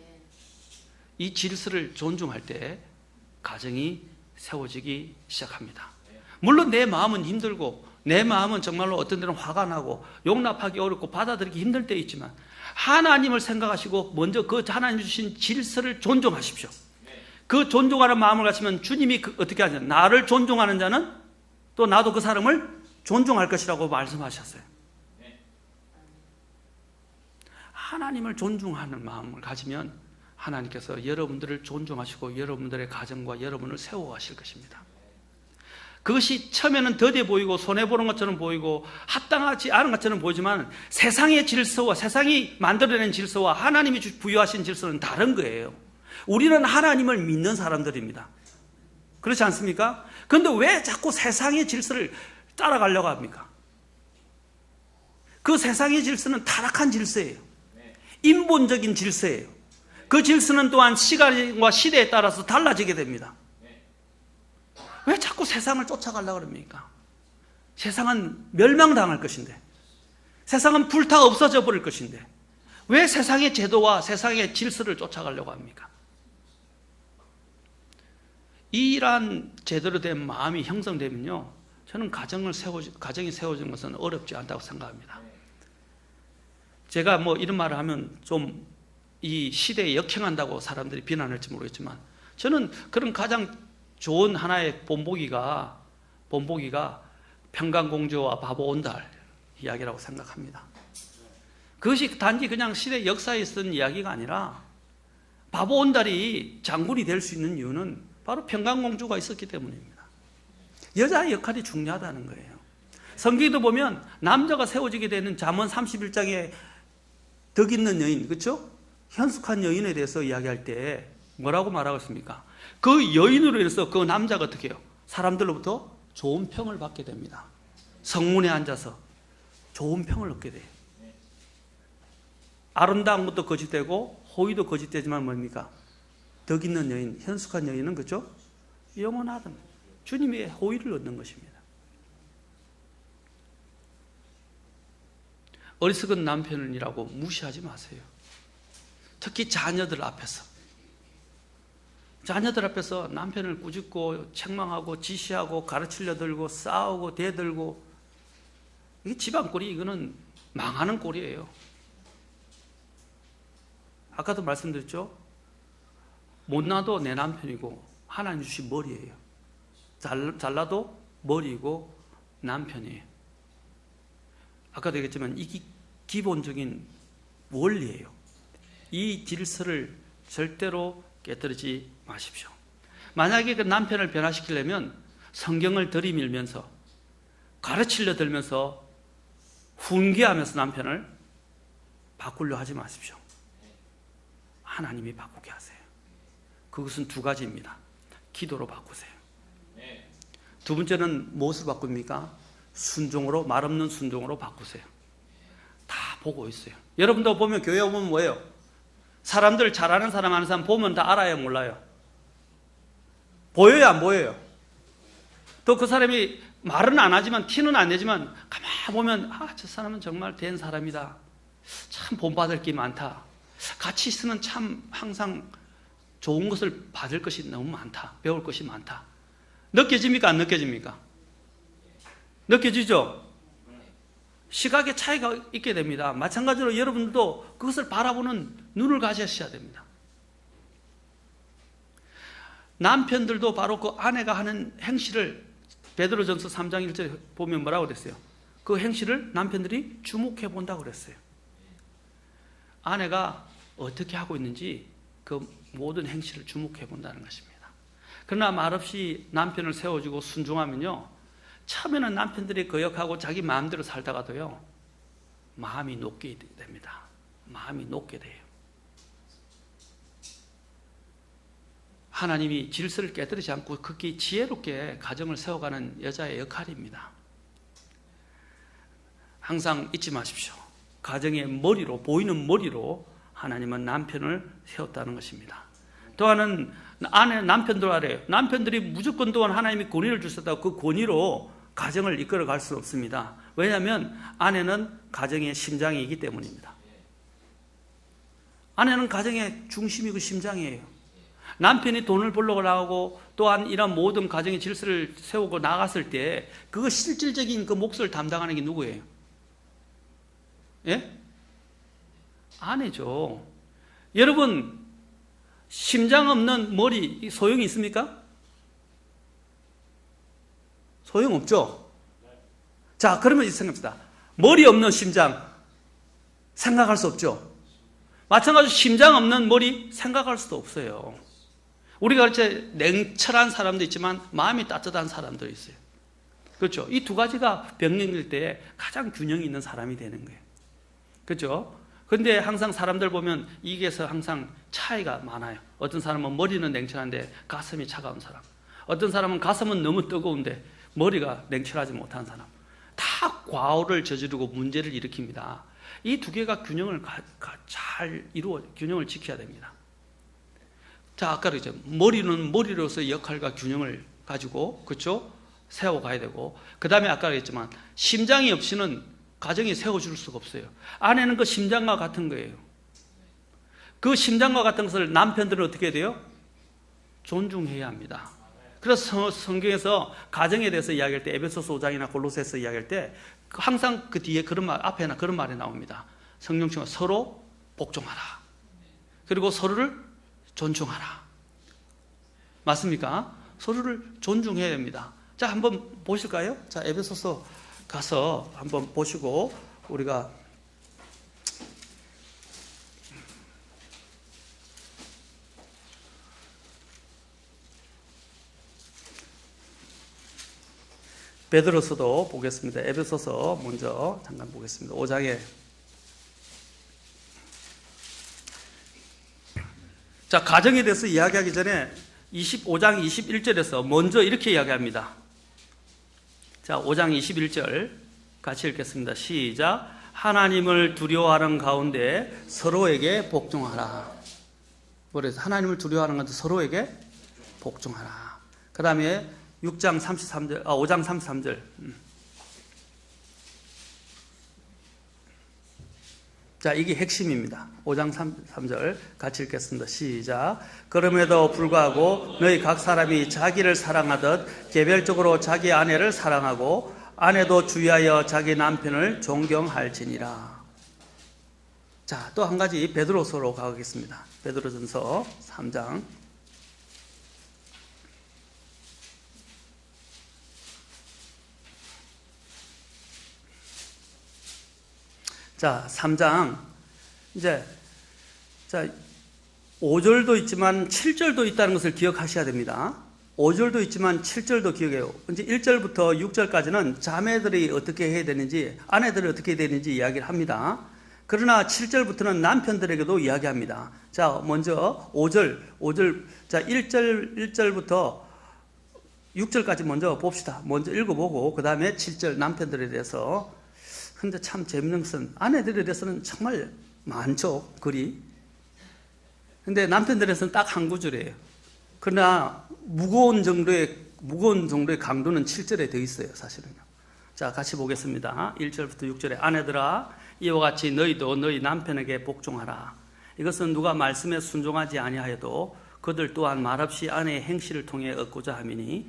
이 질서를 존중할 때 가정이 세워지기 시작합니다. 물론 내 마음은 힘들고 내 마음은 정말로 어떤 데는 화가 나고 용납하기 어렵고 받아들이기 힘들 때 있지만 하나님을 생각하시고 먼저 그 하나님 주신 질서를 존중하십시오. 그 존중하는 마음을 가지면 주님이 어떻게 하냐, 나를 존중하는 자는 또 나도 그 사람을 존중할 것이라고 말씀하셨어요. 하나님을 존중하는 마음을 가지면 하나님께서 여러분들을 존중하시고 여러분들의 가정과 여러분을 세워가실 것입니다. 그것이 처음에는 더뎌 보이고 손해보는 것처럼 보이고 합당하지 않은 것처럼 보이지만 세상의 질서와 세상이 만들어낸 질서와 하나님이 부여하신 질서는 다른 거예요. 우리는 하나님을 믿는 사람들입니다. 그렇지 않습니까? 그런데 왜 자꾸 세상의 질서를 따라가려고 합니까? 그 세상의 질서는 타락한 질서예요. 인본적인 질서예요. 그 질서는 또한 시간과 시대에 따라서 달라지게 됩니다. 왜 자꾸 세상을 쫓아가려고 합니까? 세상은 멸망당할 것인데, 세상은 불타 없어져 버릴 것인데 왜 세상의 제도와 세상의 질서를 쫓아가려고 합니까? 이러한 제대로 된 마음이 형성되면요, 저는 가정이 세워지는 것은 어렵지 않다고 생각합니다. 제가 이런 말을 하면 좀 이 시대에 역행한다고 사람들이 비난할지 모르겠지만 저는 그런 가장 좋은 하나의 본보기가 평강공주와 바보 온달 이야기라고 생각합니다. 그것이 단지 그냥 시대 역사에 쓴 이야기가 아니라 바보 온달이 장군이 될 수 있는 이유는 바로 평강공주가 있었기 때문입니다. 여자의 역할이 중요하다는 거예요. 성경에도 보면 남자가 세워지게 되는 잠언 31장에 덕 있는 여인, 그렇죠? 현숙한 여인에 대해서 이야기할 때 뭐라고 말하고 있습니까? 그 여인으로 인해서 그 남자가 어떻게 해요? 사람들로부터 좋은 평을 받게 됩니다. 성문에 앉아서 좋은 평을 얻게 돼요. 아름다운 것도 거짓되고 호의도 거짓되지만 뭡니까? 덕 있는 여인, 현숙한 여인은 그렇죠? 영원하다. 주님의 호의를 얻는 것입니다. 어리석은 남편이라고 무시하지 마세요. 특히 자녀들 앞에서. 자녀들 앞에서 남편을 꾸짖고 책망하고 지시하고 가르치려 들고 싸우고 대들고, 이게 집안꼴이, 이거는 망하는 꼴이에요. 아까도 말씀드렸죠? 못나도 내 남편이고 하나님 주신 머리예요. 잘나도 머리이고 남편이에요. 아까도 얘기했지만 이게 기본적인 원리예요. 이 질서를 절대로 깨뜨리지 마십시오. 만약에 그 남편을 변화시키려면 성경을 들이밀면서 가르치려 들면서 훈계하면서 남편을 바꾸려 하지 마십시오. 하나님이 바꾸게 하세요. 그것은 두 가지입니다. 기도로 바꾸세요. 두 번째는 무엇을 바꿉니까? 순종으로, 말없는 순종으로 바꾸세요. 다 보고 있어요. 여러분도 보면, 교회 오면 뭐예요? 사람들, 잘하는 사람, 아는 사람 보면 다 알아요, 몰라요? 보여요, 안 보여요? 또 그 사람이 말은 안 하지만, 티는 안 내지만 가만히 보면, 아, 저 사람은 정말 된 사람이다. 참 본받을 게 많다. 같이 있으면 참 항상 좋은 것을 받을 것이 너무 많다. 배울 것이 많다. 느껴집니까? 안 느껴집니까? 느껴지죠? 시각의 차이가 있게 됩니다. 마찬가지로 여러분도 그것을 바라보는 눈을 가지셔야 됩니다. 남편들도 바로 그 아내가 하는 행실을 베드로전서 3장 1절에 보면 뭐라고 그랬어요? 그 행실을 남편들이 주목해 본다고 그랬어요. 아내가 어떻게 하고 있는지 그 모든 행실을 주목해 본다는 것입니다. 그러나 말없이 남편을 세워주고 순종하면요, 처음에는 남편들이 거역하고 자기 마음대로 살다가도요, 마음이 녹게 됩니다. 마음이 녹게 돼요. 하나님이 질서를 깨뜨리지 않고 극히 지혜롭게 가정을 세워가는 여자의 역할입니다. 항상 잊지 마십시오. 가정의 머리로, 보이는 머리로 하나님은 남편을 세웠다는 것입니다. 또한은 남편들 아래요. 남편들이 무조건 또한 하나님이 권위를 주셨다고 그 권위로 가정을 이끌어 갈 수 없습니다. 왜냐하면 아내는 가정의 심장이기 때문입니다. 아내는 가정의 중심이고 심장이에요. 남편이 돈을 벌러 나가고 또한 이런 모든 가정의 질서를 세우고 나갔을 때 그 실질적인 그 몫을 담당하는 게 누구예요? 예? 아내죠. 여러분, 심장 없는 머리 소용이 있습니까? 소용없죠? 자, 그러면 이렇게 생각합시다. 머리 없는 심장 생각할 수 없죠? 마찬가지로 심장 없는 머리 생각할 수도 없어요. 우리가 이렇게 냉철한 사람도 있지만 마음이 따뜻한 사람도 있어요. 그렇죠? 이 두 가지가 병행될 때 가장 균형이 있는 사람이 되는 거예요. 그렇죠? 근데 항상 사람들 보면 이게서 항상 차이가 많아요. 어떤 사람은 머리는 냉철한데 가슴이 차가운 사람, 어떤 사람은 가슴은 너무 뜨거운데 머리가 냉철하지 못한 사람, 다 과오를 저지르고 문제를 일으킵니다. 이 두 개가 균형을 잘 이루어 균형을 지켜야 됩니다. 자, 아까 그랬죠. 머리는 머리로서의 역할과 균형을 가지고, 그렇죠? 세워가야 되고, 그 다음에 아까 그랬지만 심장이 없이는 가정이 세워줄 수가 없어요. 아내는 그 심장과 같은 거예요. 그 심장과 같은 것을 남편들은 어떻게 해야 돼요? 존중해야 합니다. 그래서 성경에서 가정에 대해서 이야기할 때, 에베소서 5장이나 골로새서 이야기할 때 항상 그 뒤에 그런 말, 앞에나 그런 말이 나옵니다. 성경처럼 서로 복종하라. 그리고 서로를 존중하라. 맞습니까? 서로를 존중해야 됩니다. 자, 한번 보실까요? 자, 에베소서 가서 한번 보시고 우리가 베드로서도 보겠습니다. 에베소서 먼저 잠깐 보겠습니다. 5장에 자, 가정에 대해서 이야기하기 전에 25장 21절에서 먼저 이렇게 이야기합니다. 자, 5장 21절 같이 읽겠습니다. 시작. 하나님을 두려워하는 가운데 서로에게 복종하라. 그래서 하나님을 두려워하는 가운데 서로에게 복종하라. 그 다음에 5장 33절. 자, 이게 핵심입니다. 5장 3절 같이 읽겠습니다. 시작. 그럼에도 불구하고 너희 각 사람이 자기를 사랑하듯 개별적으로 자기 아내를 사랑하고 아내도 주의하여 자기 남편을 존경할지니라. 자, 또 한 가지 베드로서로 가겠습니다. 베드로전서 3장. 자, 3장. 이제, 자, 5절도 있지만 7절도 있다는 것을 기억하셔야 됩니다. 5절도 있지만 7절도 기억해요. 이제 1절부터 6절까지는 자매들이 어떻게 해야 되는지, 아내들이 어떻게 해야 되는지 이야기를 합니다. 그러나 7절부터는 남편들에게도 이야기합니다. 자, 먼저 5절. 자, 1절부터 6절까지 먼저 봅시다. 먼저 읽어보고, 그 다음에 7절 남편들에 대해서. 근데 참 재밌는 것은 아내들에 대해서는 정말 많죠, 글이. 근데 남편들에서는 딱 한 구절이에요. 그러나 무거운 정도의 강도는 7절에 더 있어요, 사실은요. 자, 같이 보겠습니다. 1절부터 6절에 아내들아, 이와 같이 너희도 너희 남편에게 복종하라. 이것은 누가 말씀에 순종하지 아니하여도 그들 또한 말없이 아내의 행실을 통해 얻고자 함이니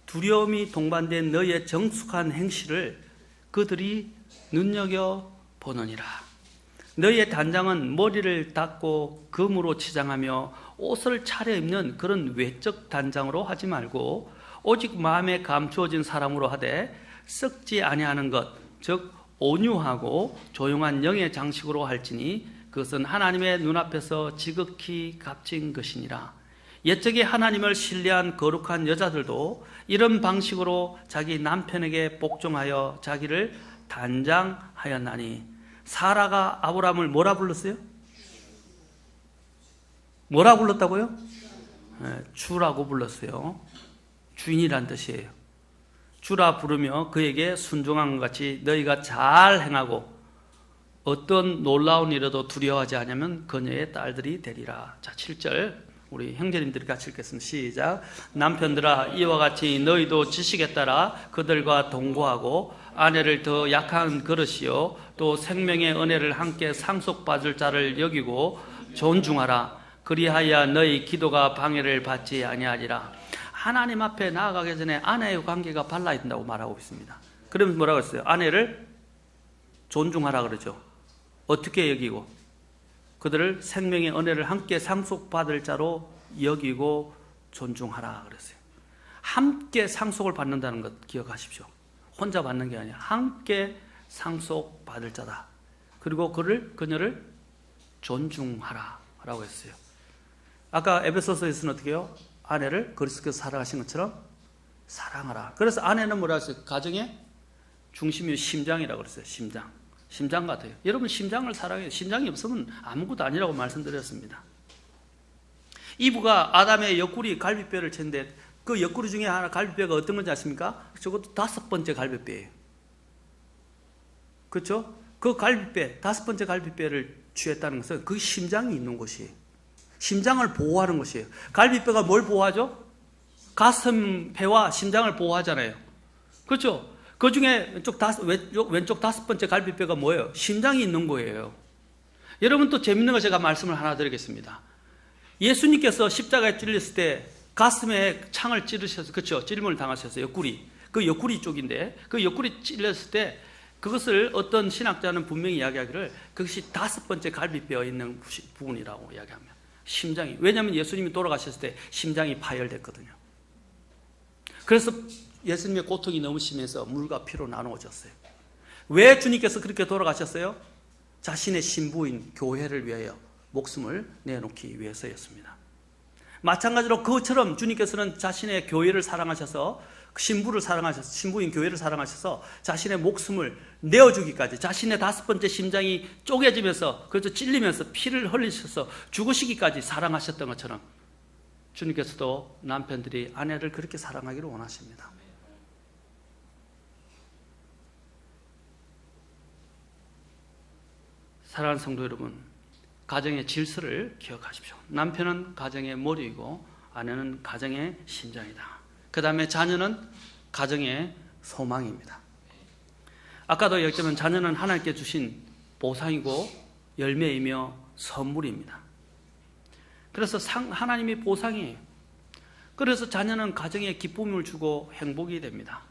두려움이 동반된 너희의 정숙한 행실을 그들이 눈여겨보느니라. 너희의 단장은 머리를 닦고 금으로 치장하며 옷을 차려입는 그런 외적 단장으로 하지 말고 오직 마음에 감추어진 사람으로 하되 썩지 아니하는 것, 즉 온유하고 조용한 영의 장식으로 할지니 그것은 하나님의 눈앞에서 지극히 값진 것이니라. 옛적에 하나님을 신뢰한 거룩한 여자들도 이런 방식으로 자기 남편에게 복종하여 자기를 단장하였나니. 사라가 아브라함을 뭐라 불렀어요? 뭐라 불렀다고요? 주라고 불렀어요. 주인이란 뜻이에요. 주라 부르며 그에게 순종한 것 같이 너희가 잘 행하고 어떤 놀라운 일에도 두려워하지 않으면 그녀의 딸들이 되리라. 자, 7절 우리 형제님들이 같이 읽겠습니다. 시작. 남편들아, 이와 같이 너희도 지식에 따라 그들과 동거하고 아내를 더 약한 그릇이요 또 생명의 은혜를 함께 상속받을 자를 여기고 존중하라. 그리하여 너희 기도가 방해를 받지 아니하리라. 하나님 앞에 나아가기 전에 아내의 관계가 발라야 된다고 말하고 있습니다. 그러면 뭐라고 했어요? 아내를 존중하라 그러죠. 어떻게 여기고? 그들을 생명의 은혜를 함께 상속받을 자로 여기고 존중하라 그랬어요. 함께 상속을 받는다는 것 기억하십시오. 혼자 받는 게 아니라 함께 상속받을 자다. 그리고 그녀를 존중하라 라고 했어요. 아까 에베소서에서는 어떻게 해요? 아내를 그리스도께서 사랑하신 것처럼 사랑하라. 그래서 아내는 뭐라 했어요? 가정의 중심이 심장이라고 그랬어요. 심장 같아요. 여러분 심장을 사랑해요. 심장이 없으면 아무것도 아니라고 말씀드렸습니다. 이브가 아담의 옆구리 갈비뼈를 쳤는데 그 옆구리 중에 하나 갈비뼈가 어떤 건지 아십니까? 저것도 5번째 갈비뼈예요. 그렇죠? 그 갈비뼈, 5번째 갈비뼈를 취했다는 것은 그 심장이 있는 곳이에요. 심장을 보호하는 것이에요. 갈비뼈가 뭘 보호하죠? 가슴,폐와 심장을 보호하잖아요. 그렇죠? 그 중에 왼쪽 5번째 갈비뼈가 뭐예요? 심장이 있는 거예요. 여러분 또 재밌는 거 제가 말씀을 하나 드리겠습니다. 예수님께서 십자가에 찔렸을 때 가슴에 창을 찌르셔서, 그렇죠? 찔림을 당하셨어요. 옆구리. 그 옆구리 쪽인데 그 옆구리 찔렸을 때 그것을 어떤 신학자는 분명히 이야기하기를 그것이 5번째 갈비뼈에 있는 부분이라고 이야기합니다. 심장이. 왜냐하면 예수님이 돌아가셨을 때 심장이 파열됐거든요. 그래서 예수님의 고통이 너무 심해서 물과 피로 나누어졌어요. 왜 주님께서 그렇게 돌아가셨어요? 자신의 신부인 교회를 위하여 목숨을 내놓기 위해서였습니다. 마찬가지로 그것처럼 주님께서는 자신의 교회를 사랑하셔서 신부를 사랑하셔서, 신부인 교회를 사랑하셔서 자신의 목숨을 내어주기까지, 자신의 5번째 심장이 쪼개지면서, 그래서 찔리면서 피를 흘리셔서 죽으시기까지 사랑하셨던 것처럼 주님께서도 남편들이 아내를 그렇게 사랑하기를 원하십니다. 사랑하는 성도 여러분, 가정의 질서를 기억하십시오. 남편은 가정의 머리이고 아내는 가정의 심장이다. 그 다음에 자녀는 가정의 소망입니다. 아까도 얘기했지만 자녀는 하나님께 주신 보상이고 열매이며 선물입니다. 그래서 하나님이 보상이에요. 그래서 자녀는 가정에 기쁨을 주고 행복이 됩니다.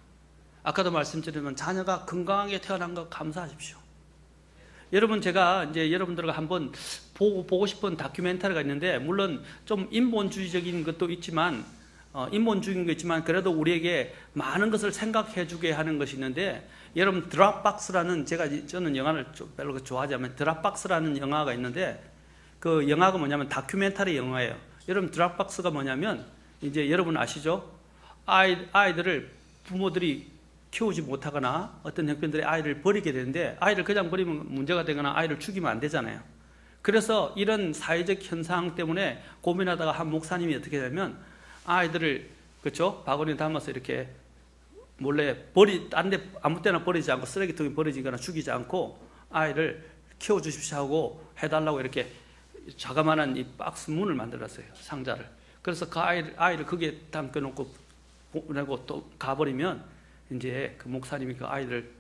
아까도 말씀드렸지만 자녀가 건강하게 태어난 거 감사하십시오. 여러분, 제가 이제 여러분들과 한번 보고 싶은 다큐멘터리가 있는데, 물론 좀 인본주의적인 것도 있지만, 인본주의인 거 있지만, 그래도 우리에게 많은 것을 생각해 주게 하는 것이 있는데, 여러분, 드랍박스라는, 저는 영화를 별로 좋아하지 않으면 드랍박스라는 영화가 있는데, 그 영화가 뭐냐면 다큐멘터리 영화예요. 여러분, 드랍박스가 뭐냐면, 이제 여러분 아시죠? 아이들을 부모들이 키우지 못하거나 어떤 형편들이 아이를 버리게 되는데, 아이를 그냥 버리면 문제가 되거나 아이를 죽이면 안 되잖아요. 그래서 이런 사회적 현상 때문에 고민하다가 한 목사님이 어떻게 되냐면 아이들을, 그렇죠? 바구니에 담아서 이렇게 몰래 딴 데 아무 때나 버리지 않고, 쓰레기통에 버리거나 죽이지 않고 아이를 키워주십시오 하고 해달라고 이렇게 자그마한 이 박스 문을 만들었어요. 상자를. 그래서 그 아이를 거기에 담겨놓고 보내고 또 가버리면 이제 그 목사님이 그 아이를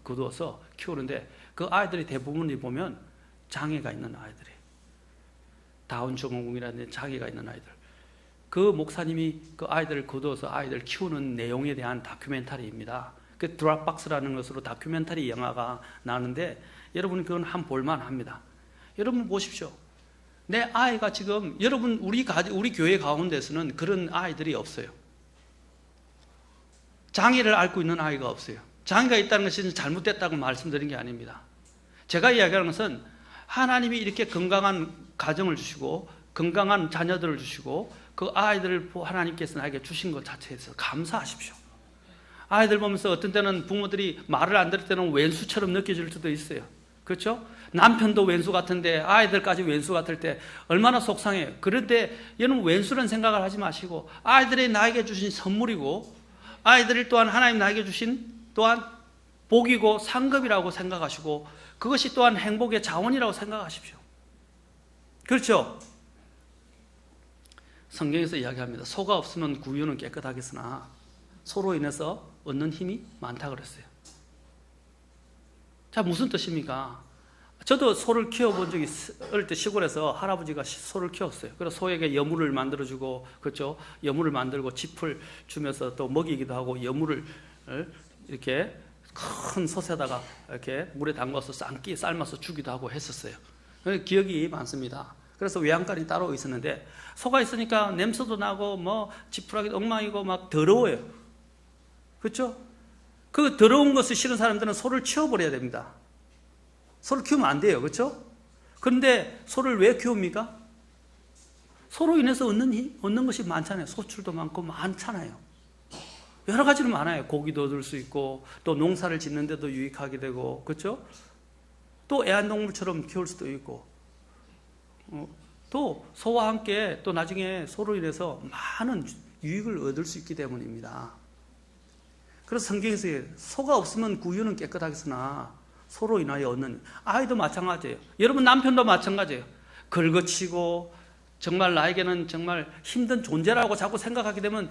거두어서 키우는데, 그 아이들이 대부분이 보면 장애가 있는 아이들이, 다운 증후군이라는 장애가 있는 아이들. 그 목사님이 그 아이들을 거두어서 아이들 키우는 내용에 대한 다큐멘터리입니다. 그 드랍박스라는 것으로 다큐멘터리 영화가 나오는데, 여러분 그건 한번 볼만 합니다. 여러분 보십시오. 내 아이가 지금, 여러분 우리 교회 가운데서는 그런 아이들이 없어요. 장애를 앓고 있는 아이가 없어요. 장애가 있다는 것은 잘못됐다고 말씀드린 게 아닙니다. 제가 이야기하는 것은 하나님이 이렇게 건강한 가정을 주시고 건강한 자녀들을 주시고 그 아이들을 하나님께서 나에게 주신 것 자체에서 감사하십시오. 아이들 보면서 어떤 때는 부모들이 말을 안 들을 때는 왼수처럼 느껴질 수도 있어요. 그렇죠? 남편도 왼수 같은데 아이들까지 왼수 같을 때 얼마나 속상해요. 그런데 여러분, 왼수라는 생각을 하지 마시고 아이들이 나에게 주신 선물이고 아이들을 또한 하나님 나에게 주신 또한 복이고 상급이라고 생각하시고 그것이 또한 행복의 자원이라고 생각하십시오. 그렇죠? 성경에서 이야기합니다. 소가 없으면 구유는 깨끗하겠으나 소로 인해서 얻는 힘이 많다 그랬어요. 자, 무슨 뜻입니까? 저도 소를 키워본 적이 어릴 때 시골에서 할아버지가 소를 키웠어요. 그래서 소에게 여물을 만들어주고, 그렇죠? 여물을 만들고 짚을 주면서 또 먹이기도 하고 여물을 이렇게 큰 솥에다가 이렇게 물에 담가서 삶아서 주기도 하고 했었어요. 기억이 많습니다. 그래서 외양간이 따로 있었는데 소가 있으니까 냄새도 나고 뭐 지푸라기도 엉망이고 막 더러워요. 그렇죠? 그 더러운 것을 싫은 사람들은 소를 치워버려야 됩니다. 소를 키우면 안 돼요. 그렇죠? 그런데 소를 왜 키웁니까? 소로 인해서 얻는 것이 많잖아요. 소출도 많고 많잖아요. 여러 가지로 많아요. 고기도 얻을 수 있고 또 농사를 짓는 데도 유익하게 되고, 그렇죠? 또 애완동물처럼 키울 수도 있고 또 소와 함께 또 나중에 소로 인해서 많은 유익을 얻을 수 있기 때문입니다. 그래서 성경에서 소가 없으면 구유는 깨끗하겠으나 소로 인하여 얻는, 아이도 마찬가지예요. 여러분 남편도 마찬가지예요. 긁어치고 정말 나에게는 정말 힘든 존재라고 자꾸 생각하게 되면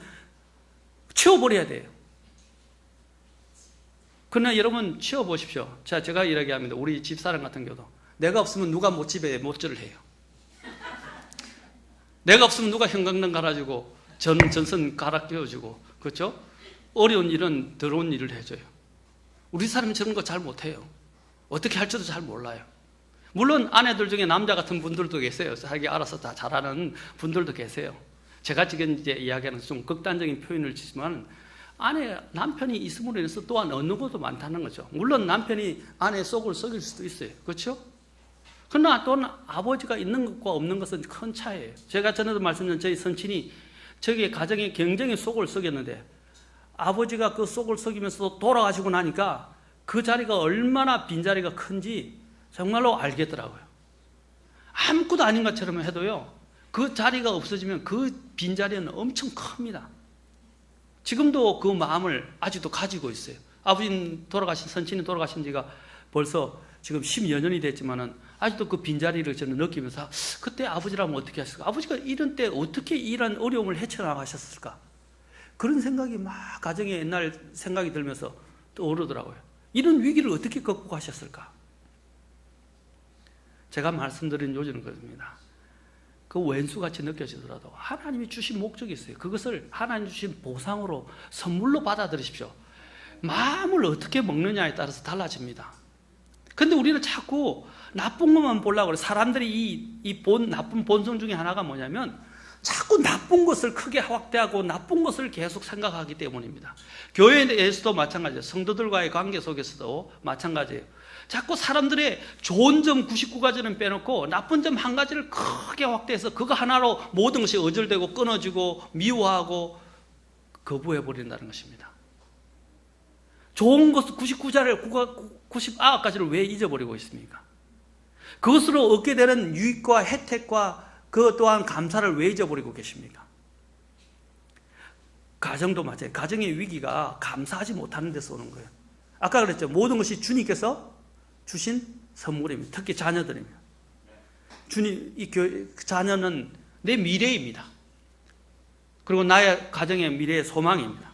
치워버려야 돼요. 그러나 여러분 치워보십시오. 자, 제가 이야기합니다. 우리 집사람 같은 경우도 내가 없으면 누가 집에 못질을 해요. 내가 없으면 누가 형광등 갈아주고 전선 갈아 끼워주고, 그렇죠? 어려운 일은 더러운 일을 해줘요. 우리 사람이 저런 거 잘 못해요. 어떻게 할지도 잘 몰라요. 물론 아내들 중에 남자 같은 분들도 계세요. 자기 알아서 다 잘하는 분들도 계세요. 제가 지금 이제 이야기하는 좀 극단적인 표현을 치지만 남편이 있음으로 인해서 또한 얻는 것도 많다는 거죠. 물론 남편이 아내의 속을 썩일 수도 있어요. 그렇죠? 그러나 또한 아버지가 있는 것과 없는 것은 큰 차이예요. 제가 전에도 말씀드린 저희 선친이 저기 가정의 경쟁의 속을 썩였는데 아버지가 그 속을 썩이면서 돌아가시고 나니까 그 자리가 얼마나 빈자리가 큰지 정말로 알겠더라고요. 아무것도 아닌 것처럼 해도요, 그 자리가 없어지면 그 빈자리는 엄청 큽니다. 지금도 그 마음을 아직도 가지고 있어요. 아버님 돌아가신, 선친이 돌아가신 지가 벌써 지금 10여 년이 됐지만은 아직도 그 빈자리를 저는 느끼면서 그때 아버지라면 어떻게 하셨을까? 아버지가 이런 때 어떻게 이런 어려움을 헤쳐나가셨을까? 그런 생각이 막 가정에 옛날 생각이 들면서 떠오르더라고요. 이런 위기를 어떻게 극복하셨을까? 제가 말씀드린 요지는 그렇습니다. 그 왼수같이 느껴지더라도 하나님이 주신 목적이 있어요. 그것을 하나님 주신 보상으로 선물로 받아들이십시오. 마음을 어떻게 먹느냐에 따라서 달라집니다. 근데 우리는 자꾸 나쁜 것만 보려고 그래요. 사람들이 나쁜 본성 중에 하나가 뭐냐면 자꾸 나쁜 것을 크게 확대하고 나쁜 것을 계속 생각하기 때문입니다. 교회에서도 마찬가지예요. 성도들과의 관계 속에서도 마찬가지예요. 자꾸 사람들의 좋은 점 99가지는 빼놓고 나쁜 점 한 가지를 크게 확대해서 그거 하나로 모든 것이 어절되고 끊어지고 미워하고 거부해버린다는 것입니다. 좋은 것 99가지를 왜 잊어버리고 있습니까? 그것으로 얻게 되는 유익과 혜택과 그 또한 감사를 왜 잊어버리고 계십니까? 가정도 마찬가지예요. 가정의 위기가 감사하지 못하는 데서 오는 거예요. 아까 그랬죠. 모든 것이 주님께서 주신 선물입니다. 특히 자녀들입니다. 자녀는 내 미래입니다. 그리고 나의 가정의 미래의 소망입니다.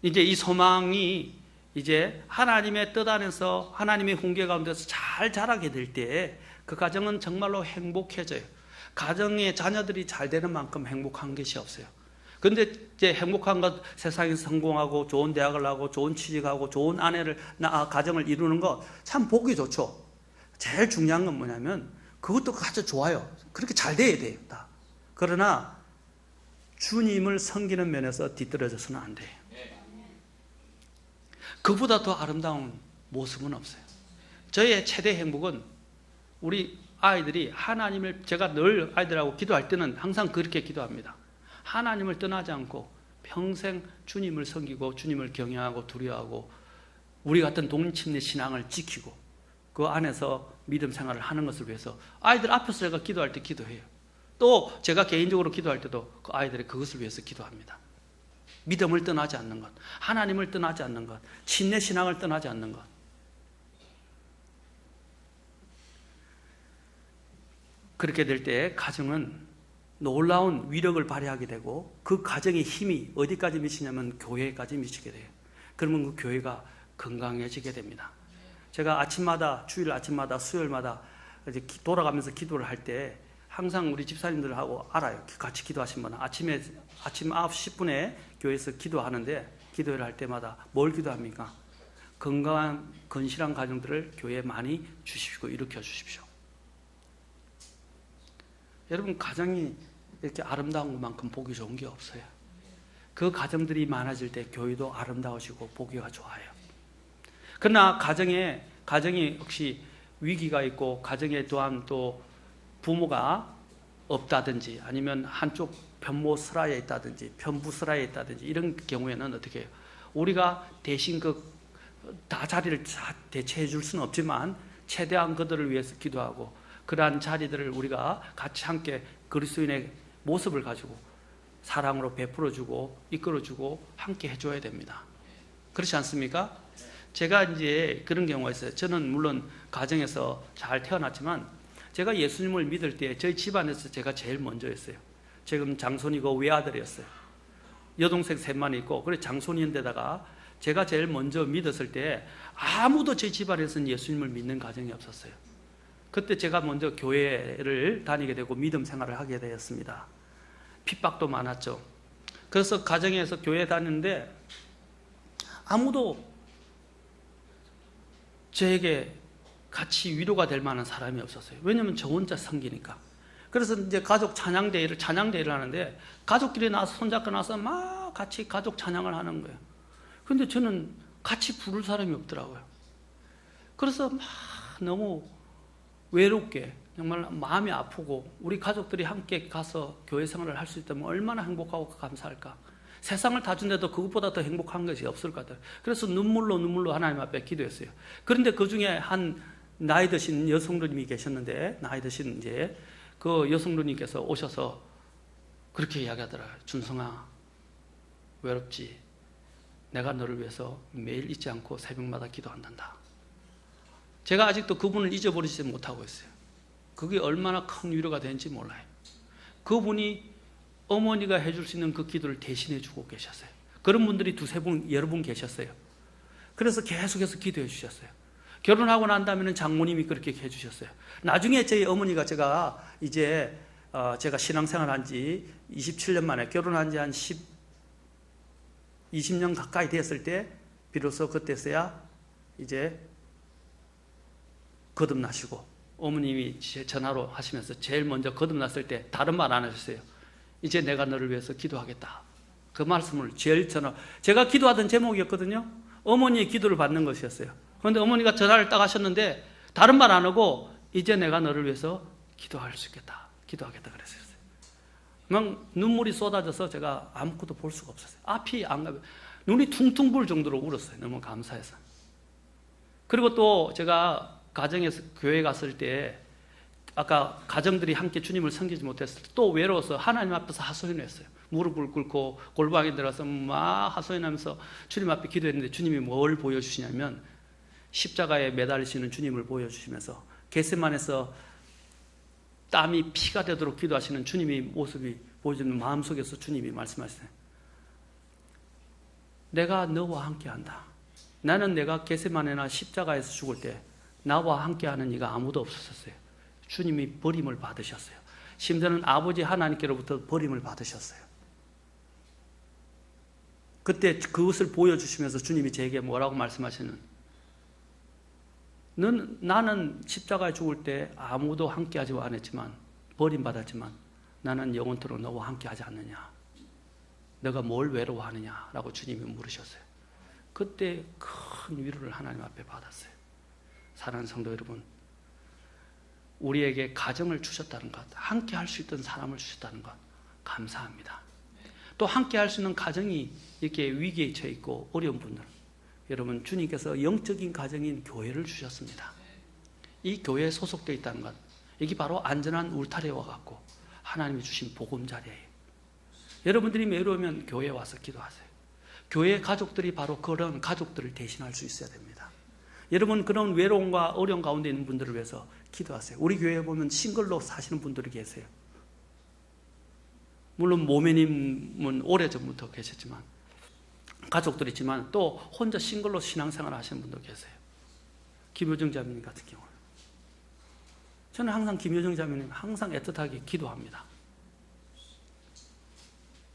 이제 이 소망이 이제 하나님의 뜻 안에서 하나님의 훈계 가운데서 잘 자라게 될 때 그 가정은 정말로 행복해져요. 가정의 자녀들이 잘 되는 만큼 행복한 것이 없어요. 근데 이제 행복한 것, 세상에서 성공하고 좋은 대학을 나고 좋은 취직하고 좋은 가정을 이루는 거 참 보기 좋죠. 제일 중요한 건 뭐냐면 그것도 아주 좋아요. 그렇게 잘 돼야 돼요. 다. 그러나 주님을 섬기는 면에서 뒤떨어져서는 안 돼요. 그보다 더 아름다운 모습은 없어요. 저의 최대 행복은 우리 아이들이 하나님을, 제가 늘 아이들하고 기도할 때는 항상 그렇게 기도합니다. 하나님을 떠나지 않고 평생 주님을 섬기고 주님을 경외하고 두려워하고 우리 같은 독립침례 신앙을 지키고 그 안에서 믿음 생활을 하는 것을 위해서 아이들 앞에서 제가 기도할 때 기도해요. 또 제가 개인적으로 기도할 때도 그 아이들이 그것을 위해서 기도합니다. 믿음을 떠나지 않는 것, 하나님을 떠나지 않는 것, 침례 신앙을 떠나지 않는 것. 그렇게 될 때 가정은 놀라운 위력을 발휘하게 되고 그 가정의 힘이 어디까지 미치냐면 교회까지 미치게 돼요. 그러면 그 교회가 건강해지게 됩니다. 제가 아침마다, 주일 아침마다, 수요일마다 이제 돌아가면서 기도를 할 때 항상 우리 집사님들하고 알아요. 같이 기도하신 분은 아침 9시 10분에 교회에서 기도하는데 기도를 할 때마다 뭘 기도합니까? 건강한 건실한 가정들을 교회에 많이 주십시오. 일으켜 주십시오. 여러분, 가정이 이렇게 아름다운 것만큼 보기 좋은 게 없어요. 그 가정들이 많아질 때 교회도 아름다워지고 보기가 좋아요. 그러나 가정이 혹시 위기가 있고 가정에 또한 또 부모가 없다든지 아니면 한쪽 편모스라에 있다든지 편부스라에 있다든지 이런 경우에는 어떻게 해요? 우리가 대신 다 자리를 대체해 줄 수는 없지만 최대한 그들을 위해서 기도하고 그러한 자리들을 우리가 같이 함께 그리스도인의 모습을 가지고 사랑으로 베풀어주고 이끌어주고 함께 해줘야 됩니다. 그렇지 않습니까? 제가 이제 그런 경우가 있어요. 저는 물론 가정에서 잘 태어났지만 제가 예수님을 믿을 때 저희 집안에서 제가 제일 먼저였어요. 지금 장손이고 외아들이었어요. 여동생 셋만 있고 그래 장손인데다가 제가 제일 먼저 믿었을 때 아무도 저희 집안에서는 예수님을 믿는 가정이 없었어요. 그때 제가 먼저 교회를 다니게 되고 믿음 생활을 하게 되었습니다. 핍박도 많았죠. 그래서 가정에서 교회 다니는데 아무도 저에게 같이 위로가 될 만한 사람이 없었어요. 왜냐하면 저 혼자 섬기니까. 그래서 이제 가족 찬양대회를 하는데 가족끼리 나와서 손잡고 나서 막 같이 가족 찬양을 하는 거예요. 근데 저는 같이 부를 사람이 없더라고요. 그래서 막 너무 외롭게 정말 마음이 아프고 우리 가족들이 함께 가서 교회 생활을 할 수 있다면 얼마나 행복하고 감사할까. 세상을 다 준데도 그것보다 더 행복한 것이 없을 것 같아요. 그래서 눈물로 하나님 앞에 기도했어요. 그런데 그 중에 한 나이 드신 여성도님이 계셨는데, 나이 드신 이제 그 여성도님께서 오셔서 그렇게 이야기하더라고요. 준성아, 외롭지? 내가 너를 위해서 매일 잊지 않고 새벽마다 기도한단다. 제가 아직도 그분을 잊어버리지 못하고 있어요. 그게 얼마나 큰 위로가 되는지 몰라요. 그분이 어머니가 해줄 수 있는 그 기도를 대신해 주고 계셨어요. 그런 분들이 두세 분, 여러 분 계셨어요. 그래서 계속해서 기도해 주셨어요. 결혼하고 난 다음에는 장모님이 그렇게 해주셨어요. 나중에 저희 어머니가 제가 이제 제가 신앙생활 한 지 27년 만에 결혼한 지 한 20년 가까이 됐을 때 비로소 그때서야 이제 거듭나시고, 어머님이 전화로 하시면서 제일 먼저 거듭났을 때 다른 말 안 하셨어요. 이제 내가 너를 위해서 기도하겠다. 그 말씀을 제일 제가 기도하던 제목이었거든요. 어머니의 기도를 받는 것이었어요. 그런데 어머니가 전화를 딱 하셨는데 다른 말 안 하고 이제 내가 너를 위해서 기도할 수 있겠다. 기도하겠다 그랬어요. 막 눈물이 쏟아져서 제가 아무것도 볼 수가 없었어요. 앞이 안 가면 눈이 퉁퉁 불 정도로 울었어요. 너무 감사해서. 그리고 또 제가 가정에서 교회 갔을 때 아까 가정들이 함께 주님을 섬기지 못했을 때 또 외로워서 하나님 앞에서 하소연을 했어요. 무릎을 꿇고 골방에 들어가서 막 하소연하면서 주님 앞에 기도했는데 주님이 뭘 보여주시냐면 십자가에 매달리시는 주님을 보여주시면서 겟세마네에서 땀이 피가 되도록 기도하시는 주님의 모습이 보여지는 마음속에서 주님이 말씀하시네요. 내가 너와 함께한다. 나는 내가 겟세마네나 십자가에서 죽을 때 나와 함께하는 이가 아무도 없었어요. 주님이 버림을 받으셨어요. 심지어는 아버지 하나님께로부터 버림을 받으셨어요. 그때 그것을 보여주시면서 주님이 제게 뭐라고 말씀하시는, 나는 십자가에 죽을 때 아무도 함께하지 않았지만, 버림받았지만 나는 영원토록 너와 함께하지 않느냐, 너가 뭘 외로워하느냐 라고 주님이 물으셨어요. 그때 큰 위로를 하나님 앞에 받았어요. 사랑하는 성도 여러분, 우리에게 가정을 주셨다는 것, 함께 할 수 있던 사람을 주셨다는 것 감사합니다. 또 함께 할 수 있는 가정이 이렇게 위기에 처해 있고 어려운 분들, 여러분 주님께서 영적인 가정인 교회를 주셨습니다. 이 교회에 소속되어 있다는 것, 이게 바로 안전한 울타리와 같고 하나님이 주신 보금자리예요. 여러분들이 외로우면 교회에 와서 기도하세요. 교회 가족들이 바로 그런 가족들을 대신할 수 있어야 됩니다. 여러분 그런 외로움과 어려움 가운데 있는 분들을 위해서 기도하세요. 우리 교회에 보면 싱글로 사시는 분들이 계세요. 물론 모매님은 오래전부터 계셨지만 가족들이 있지만 또 혼자 싱글로 신앙생활 하시는 분도 계세요. 김효정 자매님 같은 경우는 저는 항상 김효정 자매님 항상 애틋하게 기도합니다.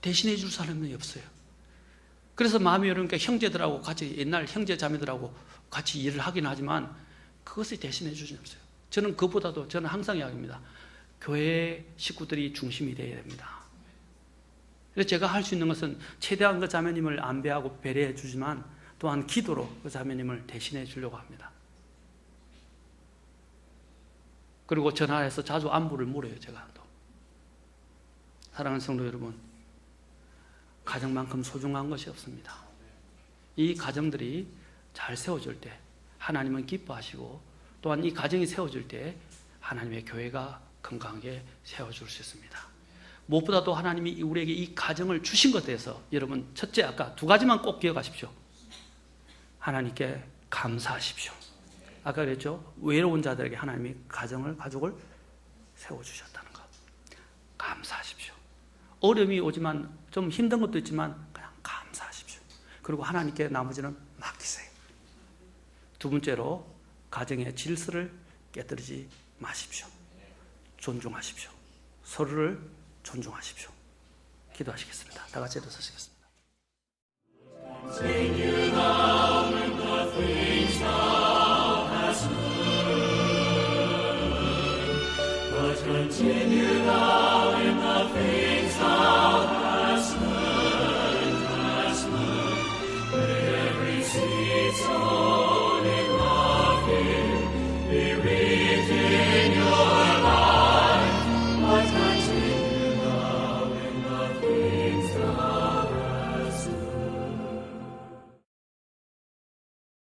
대신해 줄 사람이 없어요. 그래서 마음이 여러분께 형제들하고 같이 옛날 형제 자매들하고 같이 일을 하긴 하지만 그것을 대신해 주지 없어요. 저는 그보다도 저는 항상 이야기합니다. 교회 식구들이 중심이 되어야 됩니다. 그래서 제가 할 수 있는 것은 최대한 그 자매님을 안배하고 배려해 주지만 또한 기도로 그 자매님을 대신해 주려고 합니다. 그리고 전화해서 자주 안부를 물어요. 제가 또. 사랑하는 성도 여러분, 가정만큼 소중한 것이 없습니다. 이 가정들이 잘 세워질 때 하나님은 기뻐하시고 또한 이 가정이 세워질 때 하나님의 교회가 건강하게 세워줄 수 있습니다. 무엇보다도 하나님이 우리에게 이 가정을 주신 것에 대해서 여러분 첫째 아까 두 가지만 꼭 기억하십시오. 하나님께 감사하십시오. 아까 그랬죠. 외로운 자들에게 하나님이 가족을 세워주셨다는 것. 감사하십시오. 어려움이 오지만 좀 힘든 것도 있지만 그냥 감사하십시오. 그리고 하나님께 나머지는 맡기세요. 두 번째로 가정의 질서를 깨뜨리지 마십시오. 존중하십시오. 서로를 존중하십시오. 기도하시겠습니다. 다 같이 일어서시겠습니다. Continue thou in the things